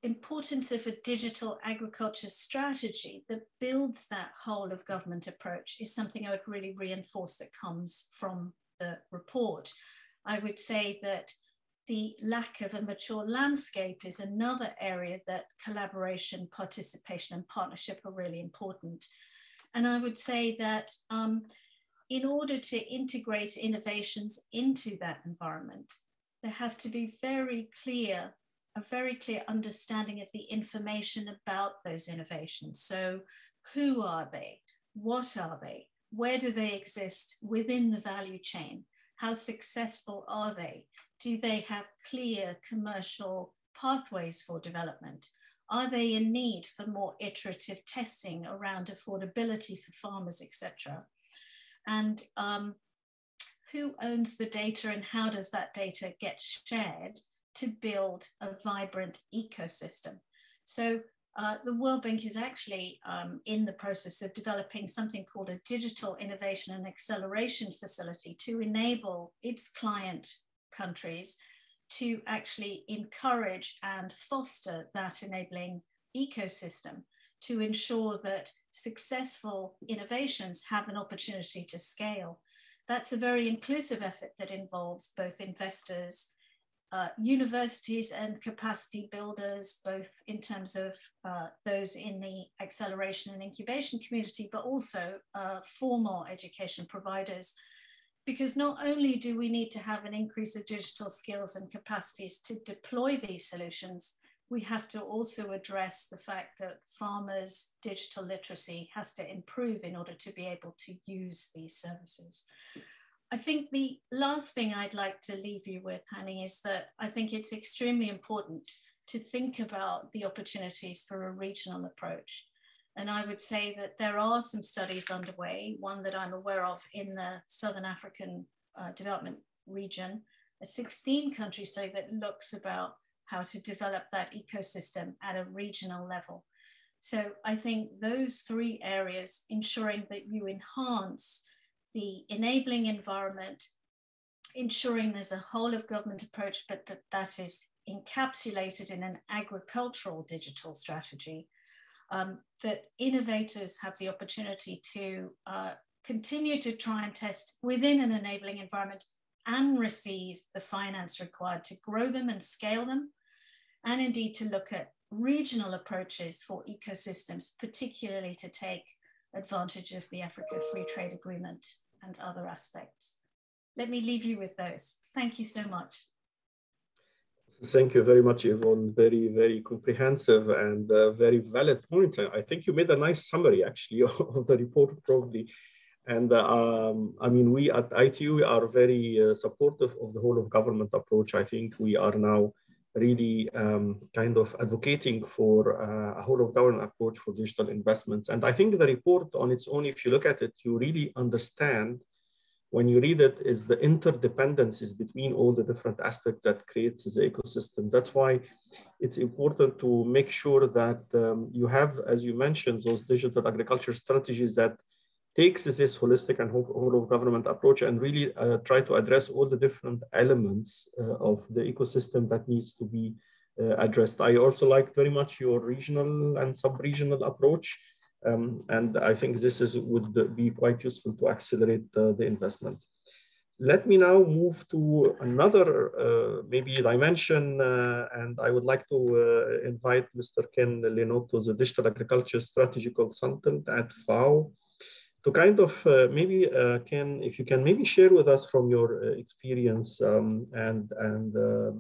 importance of a digital agriculture strategy that builds that whole of government approach is something I would really reinforce that comes from the report. I would say that the lack of a mature landscape is another area that collaboration, participation, and partnership are really important. And I would say that in order to integrate innovations into that environment, there have to be a very clear understanding of the information about those innovations. So who are they? What are they? Where do they exist within the value chain? How successful are they? Do they have clear commercial pathways for development? Are they in need for more iterative testing around affordability for farmers, etc.? And who owns the data and how does that data get shared to build a vibrant ecosystem? So the World Bank is actually in the process of developing something called a Digital Innovation and Acceleration Facility to enable its client countries to actually encourage and foster that enabling ecosystem to ensure that successful innovations have an opportunity to scale. That's a very inclusive effort that involves both investors, universities and capacity builders, both in terms of those in the acceleration and incubation community, but also formal education providers. Because not only do we need to have an increase of digital skills and capacities to deploy these solutions, we have to also address the fact that farmers' digital literacy has to improve in order to be able to use these services. I think the last thing I'd like to leave you with, Hani, is that I think it's extremely important to think about the opportunities for a regional approach. And I would say that there are some studies underway, one that I'm aware of in the Southern African development region, a 16-country study that looks about how to develop that ecosystem at a regional level. So I think those three areas, ensuring that you enhance the enabling environment, ensuring there's a whole of government approach, but that is encapsulated in an agricultural digital strategy, that innovators have the opportunity to continue to try and test within an enabling environment and receive the finance required to grow them and scale them, and indeed to look at regional approaches for ecosystems, particularly to take advantage of the Africa Free Trade Agreement and other aspects. Let me leave you with those. Thank you so much. Thank you very much, Yvonne. Very, very comprehensive and very valid points. I think you made a nice summary, actually, of the report, probably. And I mean, we at ITU are very supportive of the whole of government approach. I think we are now really kind of advocating for a whole of government approach for digital investments. And I think the report on its own, if you look at it, you really understand when you read it is the interdependencies between all the different aspects that creates the ecosystem. That's why it's important to make sure that you have, as you mentioned, those digital agriculture strategies that takes this holistic and whole of government approach and really try to address all the different elements of the ecosystem that needs to be addressed. I also like very much your regional and sub-regional approach. And I think this would be quite useful to accelerate the investment. Let me now move to another maybe dimension, and I would like to invite Mr. Ken Lenotto, the Digital Agriculture Strategy Consultant at FAO, to kind of maybe, Ken, if you can maybe share with us from your experience and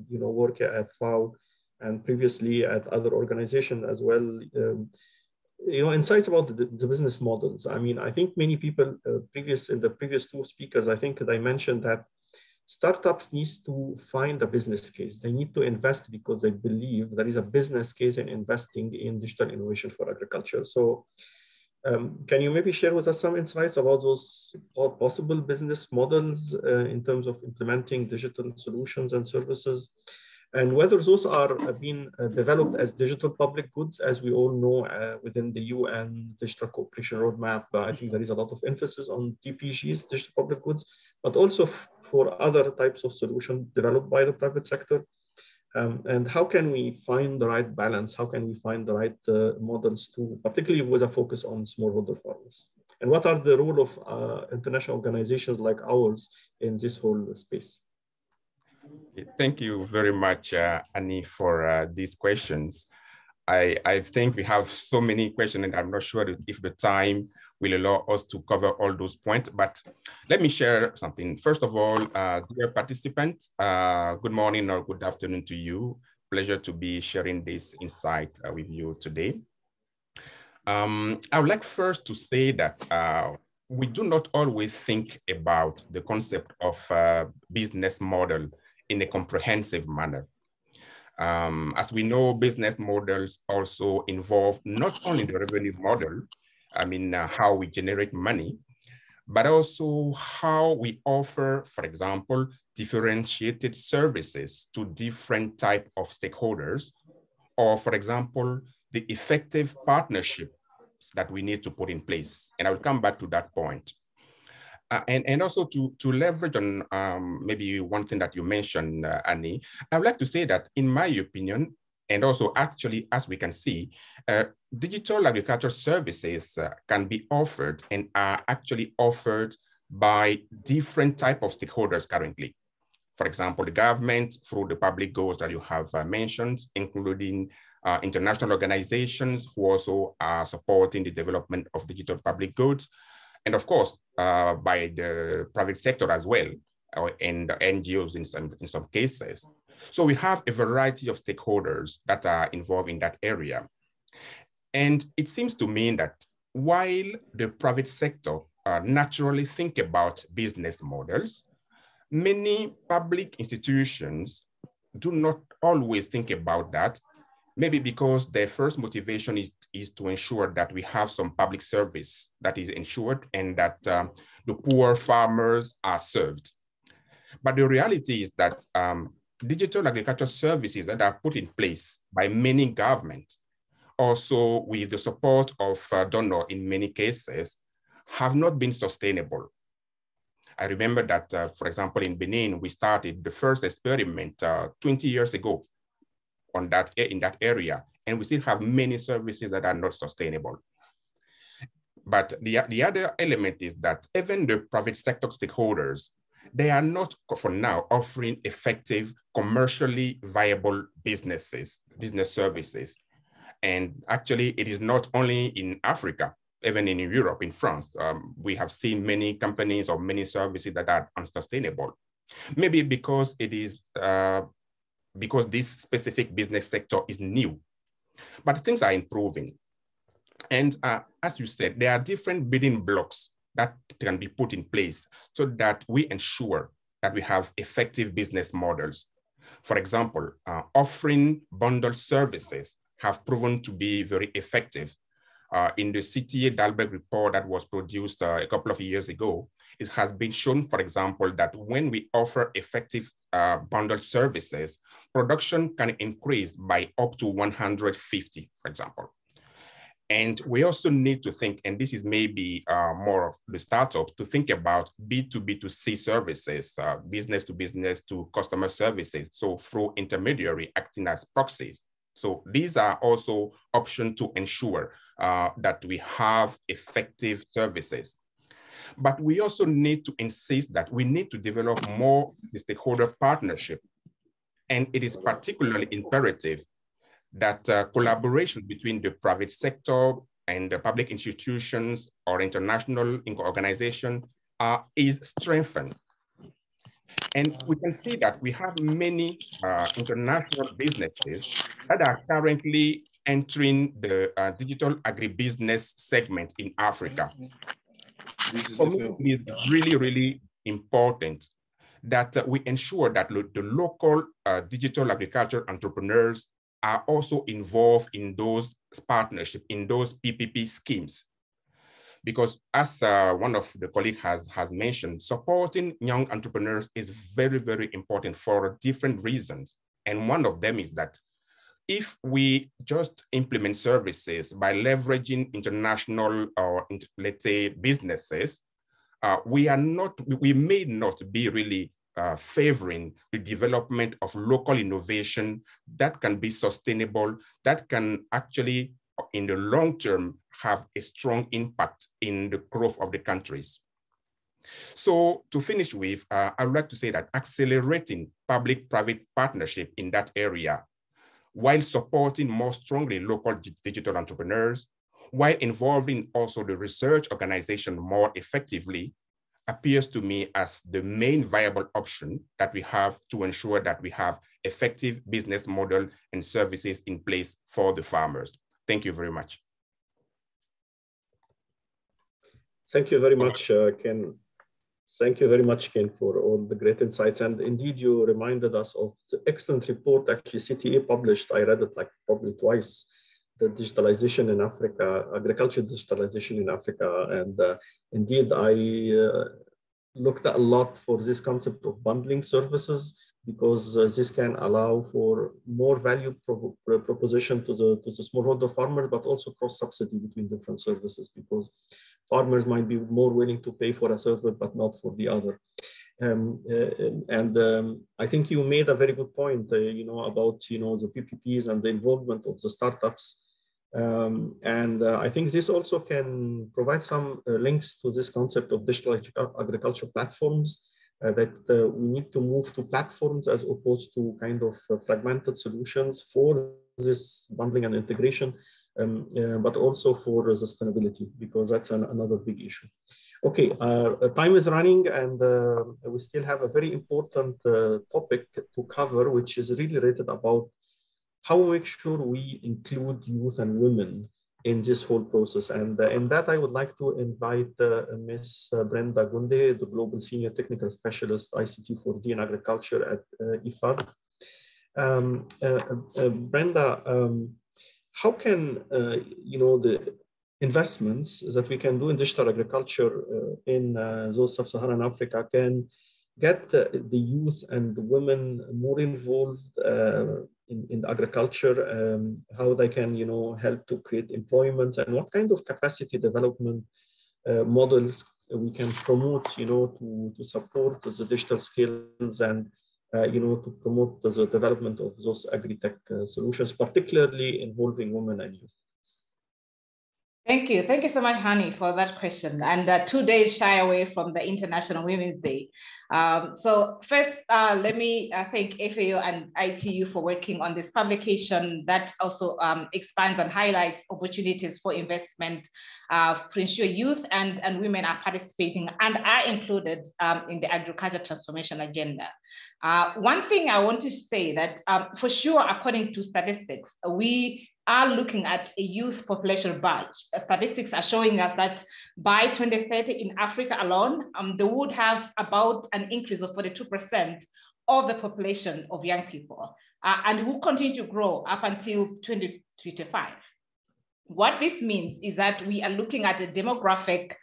you know, work at FAO and previously at other organizations as well, you know, insights about the business models. I mean, I think many people in the previous two speakers, I think they mentioned that startups need to find a business case. They need to invest because they believe there is a business case in investing in digital innovation for agriculture. So can you maybe share with us some insights about those possible business models in terms of implementing digital solutions and services, and whether those are being developed as digital public goods, as we all know within the UN Digital Cooperation Roadmap. I think there is a lot of emphasis on DPGs, digital public goods, but also for other types of solutions developed by the private sector. And how can we find the right balance? How can we find the right models to, particularly with a focus on smallholder farmers? And what are the role of international organizations like ours in this whole space? Thank you very much, Annie, for these questions. I think we have so many questions, and I'm not sure if the time will allow us to cover all those points, but let me share something. First of all, dear participants, good morning or good afternoon to you. Pleasure to be sharing this insight with you today. I would like first to say that we do not always think about the concept of business model in a comprehensive manner. As we know, business models also involve not only the revenue model, I mean, how we generate money, but also how we offer, for example, differentiated services to different types of stakeholders, or for example, the effective partnership that we need to put in place. And I will come back to that point. And also to leverage on maybe one thing that you mentioned, Annie, I would like to say that in my opinion, and also actually, as we can see, digital agriculture services can be offered and are actually offered by different types of stakeholders currently. For example, the government through the public goals that you have mentioned, including international organizations who also are supporting the development of digital public goods, and of course, by the private sector as well, and the NGOs in some cases. So we have a variety of stakeholders that are involved in that area. And it seems to me that while the private sector naturally think about business models, many public institutions do not always think about that, maybe because their first motivation is to ensure that we have some public service that is ensured and that the poor farmers are served. But the reality is that digital agriculture services that are put in place by many governments, also with the support of donors in many cases, have not been sustainable. I remember that, for example, in Benin, we started the first experiment 20 years ago in that area, and we still have many services that are not sustainable. But the other element is that even the private sector stakeholders, they are not, for now, offering effective, commercially viable business services. And actually, it is not only in Africa, even in Europe, in France, we have seen many companies or many services that are unsustainable. Maybe because it is, because this specific business sector is new, but things are improving. And as you said, there are different building blocks that can be put in place so that we ensure that we have effective business models. For example, offering bundled services have proven to be very effective. In the CTA Dalberg report that was produced a couple of years ago, it has been shown, for example, that when we offer effective bundled services, production can increase by up to 150, for example. And we also need to think, and this is maybe more of the startups, to think about B2B2C services, business to business to customer services. So through intermediary acting as proxies. So these are also options to ensure that we have effective services. But we also need to insist that we need to develop more stakeholder partnership. And it is particularly imperative that collaboration between the private sector and the public institutions or international organizations is strengthened. And we can see that we have many international businesses that are currently entering the digital agribusiness segment in Africa. For me, it is really, really important that we ensure that the local digital agriculture entrepreneurs are also involved in those partnerships, in those PPP schemes. Because as one of the colleagues has mentioned, supporting young entrepreneurs is very, very important for different reasons. And one of them is that if we just implement services by leveraging international or let's say businesses, we may not be really favoring the development of local innovation that can be sustainable, that can actually, in the long term, have a strong impact in the growth of the countries. So to finish with, I would like to say that accelerating public-private partnership in that area, while supporting more strongly local digital entrepreneurs, while involving also the research organization more effectively, appears to me as the main viable option that we have to ensure that we have effective business model and services in place for the farmers. Thank you very much. Thank you very much, Ken. Thank you very much, Ken, for all the great insights. And indeed, you reminded us of the excellent report actually CTA published. I read it like probably twice, the digitalization in Africa, agriculture digitalization in Africa. And indeed, I looked at a lot for this concept of bundling services, because this can allow for more value proposition to the smallholder farmers, but also cross subsidy between different services, because farmers might be more willing to pay for a service, but not for the other. I think you made a very good point, about the PPPs and the involvement of the startups. I think this also can provide some links to this concept of digital agriculture platforms, that we need to move to platforms as opposed to kind of fragmented solutions for this bundling and integration, but also for sustainability, because that's another big issue. Okay, time is running, and we still have a very important topic to cover, which is really related about how we make sure we include youth and women in this whole process. And in that, I would like to invite Ms. Brenda Gunde, the Global Senior Technical Specialist, ICT4D in Agriculture at IFAD. Brenda, how can the investments that we can do in digital agriculture in those Sub-Saharan Africa can get the youth and the women more involved in agriculture, how they can, help to create employment, and what kind of capacity development models we can promote, to support the digital skills and, to promote the development of those agri-tech solutions, particularly involving women and youth. Thank you. Thank you so much, Hani, for that question. And 2 days shy away from the International Women's Day. So first, let me thank FAO and ITU for working on this publication that also expands and highlights opportunities for investment to ensure youth and women are participating and are included in the agriculture transformation agenda. One thing I want to say that for sure, according to statistics, we are looking at a youth population budge. Statistics are showing us that by 2030 in Africa alone, they would have about an increase of 42% of the population of young people, and will continue to grow up until 2025. What this means is that we are looking at a demographic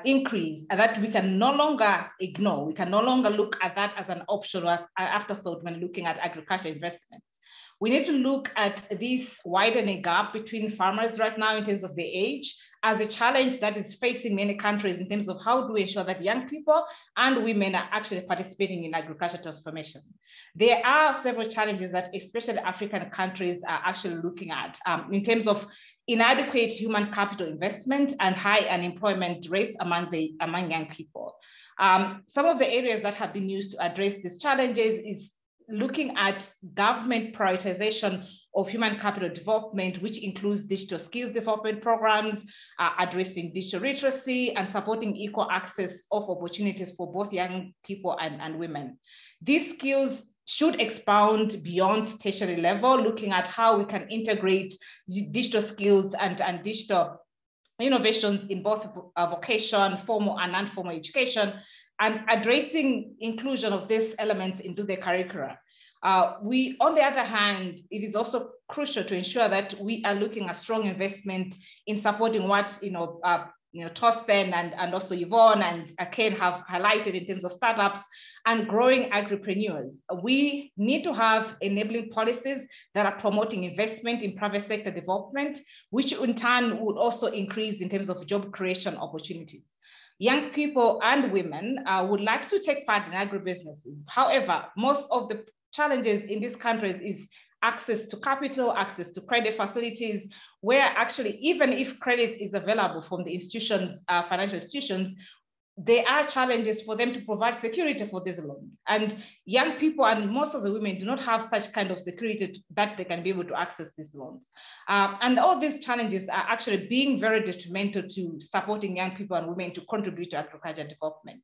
increase that we can no longer ignore. We can no longer look at that as an option or afterthought when looking at agriculture investments. We need to look at this widening gap between farmers right now in terms of the age as a challenge that is facing many countries in terms of how do we ensure that young people and women are actually participating in agriculture transformation. There are several challenges that especially African countries are actually looking at in terms of inadequate human capital investment and high unemployment rates among young people. Some of the areas that have been used to address these challenges is looking at government prioritization of human capital development, which includes digital skills development programs, addressing digital literacy, and supporting equal access of opportunities for both young people and women. These skills should expound beyond tertiary level, looking at how we can integrate digital skills and digital innovations in both vocation, formal and non-formal education, and addressing inclusion of these elements into the curricula. On the other hand, it is also crucial to ensure that we are looking at strong investment in supporting what Torsten and also Yvonne and Ken have highlighted in terms of startups and growing agripreneurs. We need to have enabling policies that are promoting investment in private sector development, which in turn would also increase in terms of job creation opportunities. Young people and women would like to take part in agribusinesses. However, most of the challenges in these countries is access to capital, access to credit facilities, where actually, even if credit is available from the institutions, financial institutions, there are challenges for them to provide security for these loans. And young people and most of the women do not have such kind of security that they can be able to access these loans. And all these challenges are actually being very detrimental to supporting young people and women to contribute to agriculture development.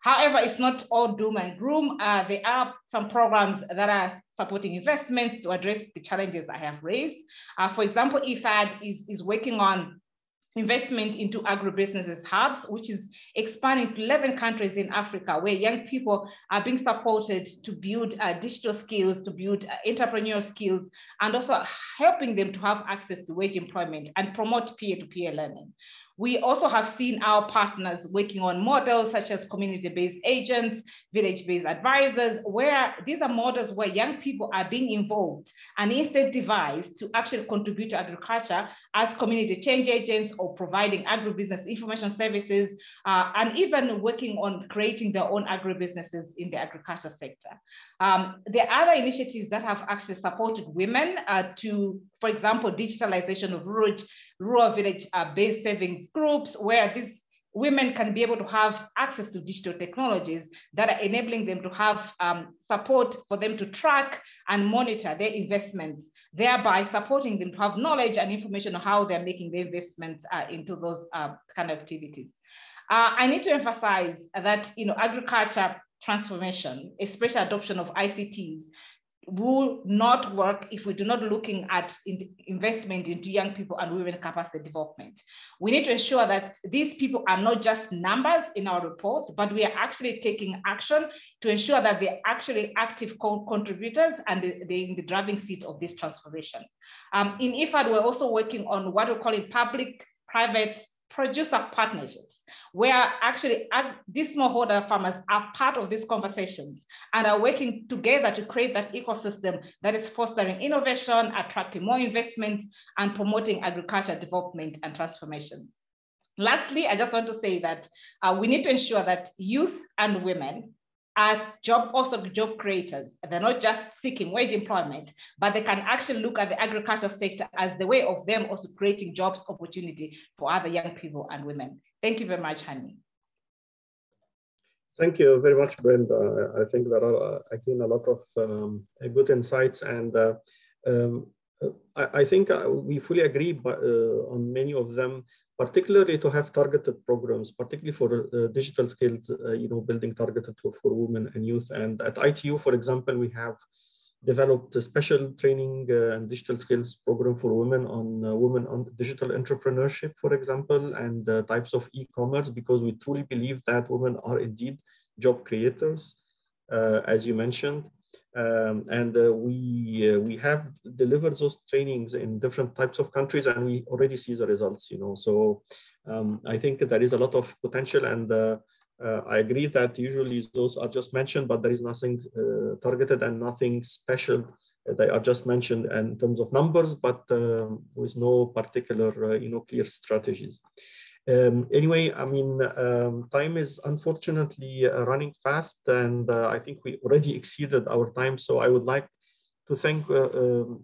However, it's not all doom and gloom. There are some programs that are supporting investments to address the challenges I have raised. For example, IFAD is working on investment into agribusinesses hubs, which is expanding to 11 countries in Africa, where young people are being supported to build digital skills, to build entrepreneurial skills, and also helping them to have access to wage employment and promote peer-to-peer learning. We also have seen our partners working on models such as community-based agents, village-based advisors, where these are models where young people are being involved and incentivized to actually contribute to agriculture as community change agents or providing agribusiness information services, and even working on creating their own agribusinesses in the agriculture sector. There are other initiatives that have actually supported women to, for example, digitalization of rural village-based savings groups, where these women can be able to have access to digital technologies that are enabling them to have support for them to track and monitor their investments, thereby supporting them to have knowledge and information on how they're making their investments into those kind of activities. I need to emphasize that agriculture transformation, especially adoption of ICTs, will not work if we do not looking at investment into young people and women capacity development. We need to ensure that these people are not just numbers in our reports, but we are actually taking action to ensure that they're actually active contributors and they're in the driving seat of this transformation. In IFAD, we're also working on what we call public-private producer partnerships, where actually these smallholder farmers are part of these conversations and are working together to create that ecosystem that is fostering innovation, attracting more investment, and promoting agriculture development and transformation. Lastly, I just want to say that we need to ensure that youth and women are also job creators. They're not just seeking wage employment, but they can actually look at the agricultural sector as the way of them also creating jobs opportunity for other young people and women. Thank you very much, Hani. Thank you very much, Brenda. I think there are, again, a lot of good insights, and I think we fully agree on many of them, particularly to have targeted programs, particularly for digital skills, building targeted for women and youth. And at ITU, for example, we have developed a special training and digital skills program for women on digital entrepreneurship, for example, and types of e-commerce, because we truly believe that women are indeed job creators, as you mentioned. We have delivered those trainings in different types of countries, and we already see the results, So I think there is a lot of potential, and I agree that usually those are just mentioned, but there is nothing targeted and nothing special. They are just mentioned in terms of numbers, but with no particular, clear strategies. Anyway, I mean, time is unfortunately running fast, and I think we already exceeded our time. So I would like to thank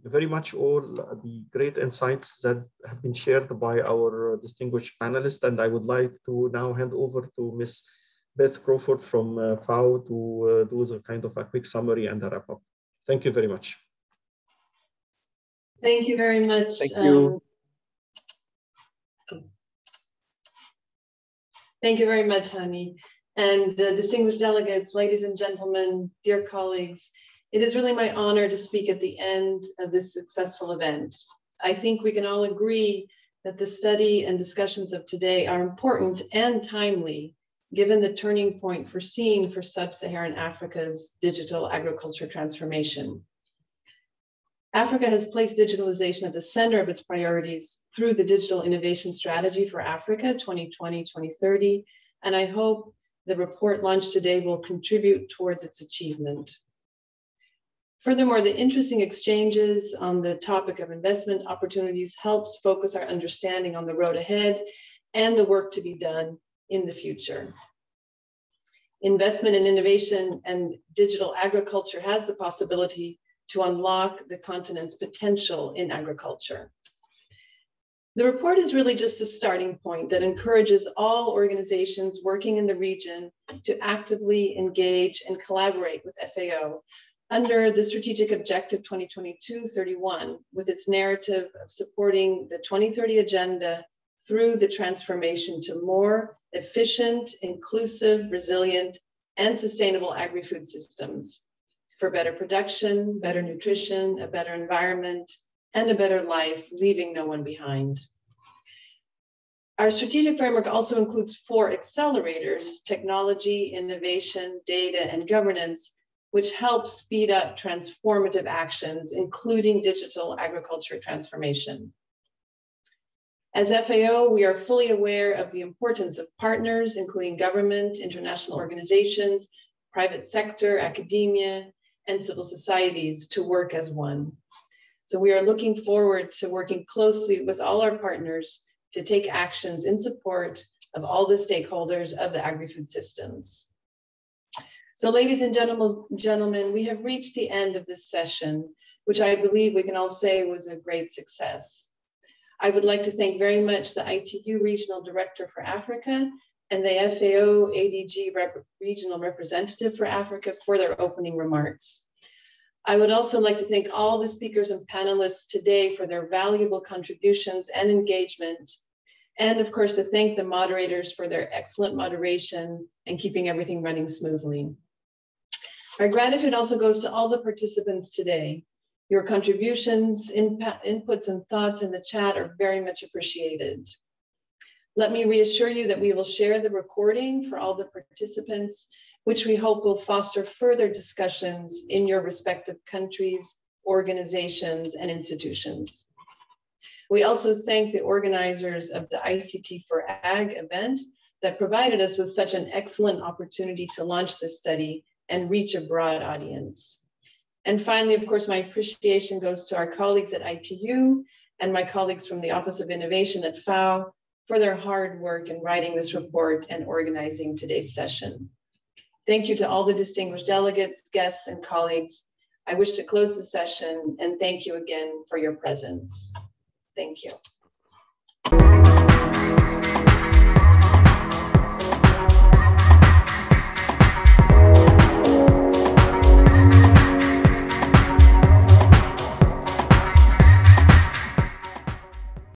very much all the great insights that have been shared by our distinguished panelists. And I would like to now hand over to Ms. Beth Crawford from FAO to do a kind of a quick summary and a wrap up. Thank you very much. Thank you very much. Thank you. Thank you very much, Hani. And distinguished delegates, ladies and gentlemen, dear colleagues, it is really my honor to speak at the end of this successful event. I think we can all agree that the study and discussions of today are important and timely, given the turning point foreseen for Sub-Saharan Africa's digital agriculture transformation. Africa has placed digitalization at the center of its priorities through the Digital Innovation Strategy for Africa 2020-2030, and I hope the report launched today will contribute towards its achievement. Furthermore, the interesting exchanges on the topic of investment opportunities helps focus our understanding on the road ahead and the work to be done in the future. Investment in innovation and digital agriculture has the possibility to unlock the continent's potential in agriculture. The report is really just a starting point that encourages all organizations working in the region to actively engage and collaborate with FAO under the Strategic Objective 2022-31, with its narrative of supporting the 2030 Agenda through the transformation to more efficient, inclusive, resilient, and sustainable agri-food systems for better production, better nutrition, a better environment, and a better life, leaving no one behind. Our strategic framework also includes 4 accelerators: technology, innovation, data, and governance, which help speed up transformative actions, including digital agriculture transformation. As FAO, we are fully aware of the importance of partners, including government, international organizations, private sector, academia, and civil societies to work as one. So we are looking forward to working closely with all our partners to take actions in support of all the stakeholders of the agri-food systems. So ladies and gentlemen, we have reached the end of this session, which I believe we can all say was a great success. I would like to thank very much the ITU Regional Director for Africa and the FAO ADG Regional Representative for Africa for their opening remarks. I would also like to thank all the speakers and panelists today for their valuable contributions and engagement. And of course, to thank the moderators for their excellent moderation and keeping everything running smoothly. Our gratitude also goes to all the participants today. Your contributions, inputs, and thoughts in the chat are very much appreciated. Let me reassure you that we will share the recording for all the participants, which we hope will foster further discussions in your respective countries, organizations, and institutions. We also thank the organizers of the ICT4Ag event that provided us with such an excellent opportunity to launch this study and reach a broad audience. And finally, of course, my appreciation goes to our colleagues at ITU and my colleagues from the Office of Innovation at FAO for their hard work in writing this report and organizing today's session. Thank you to all the distinguished delegates, guests, and colleagues. I wish to close the session and thank you again for your presence. Thank you.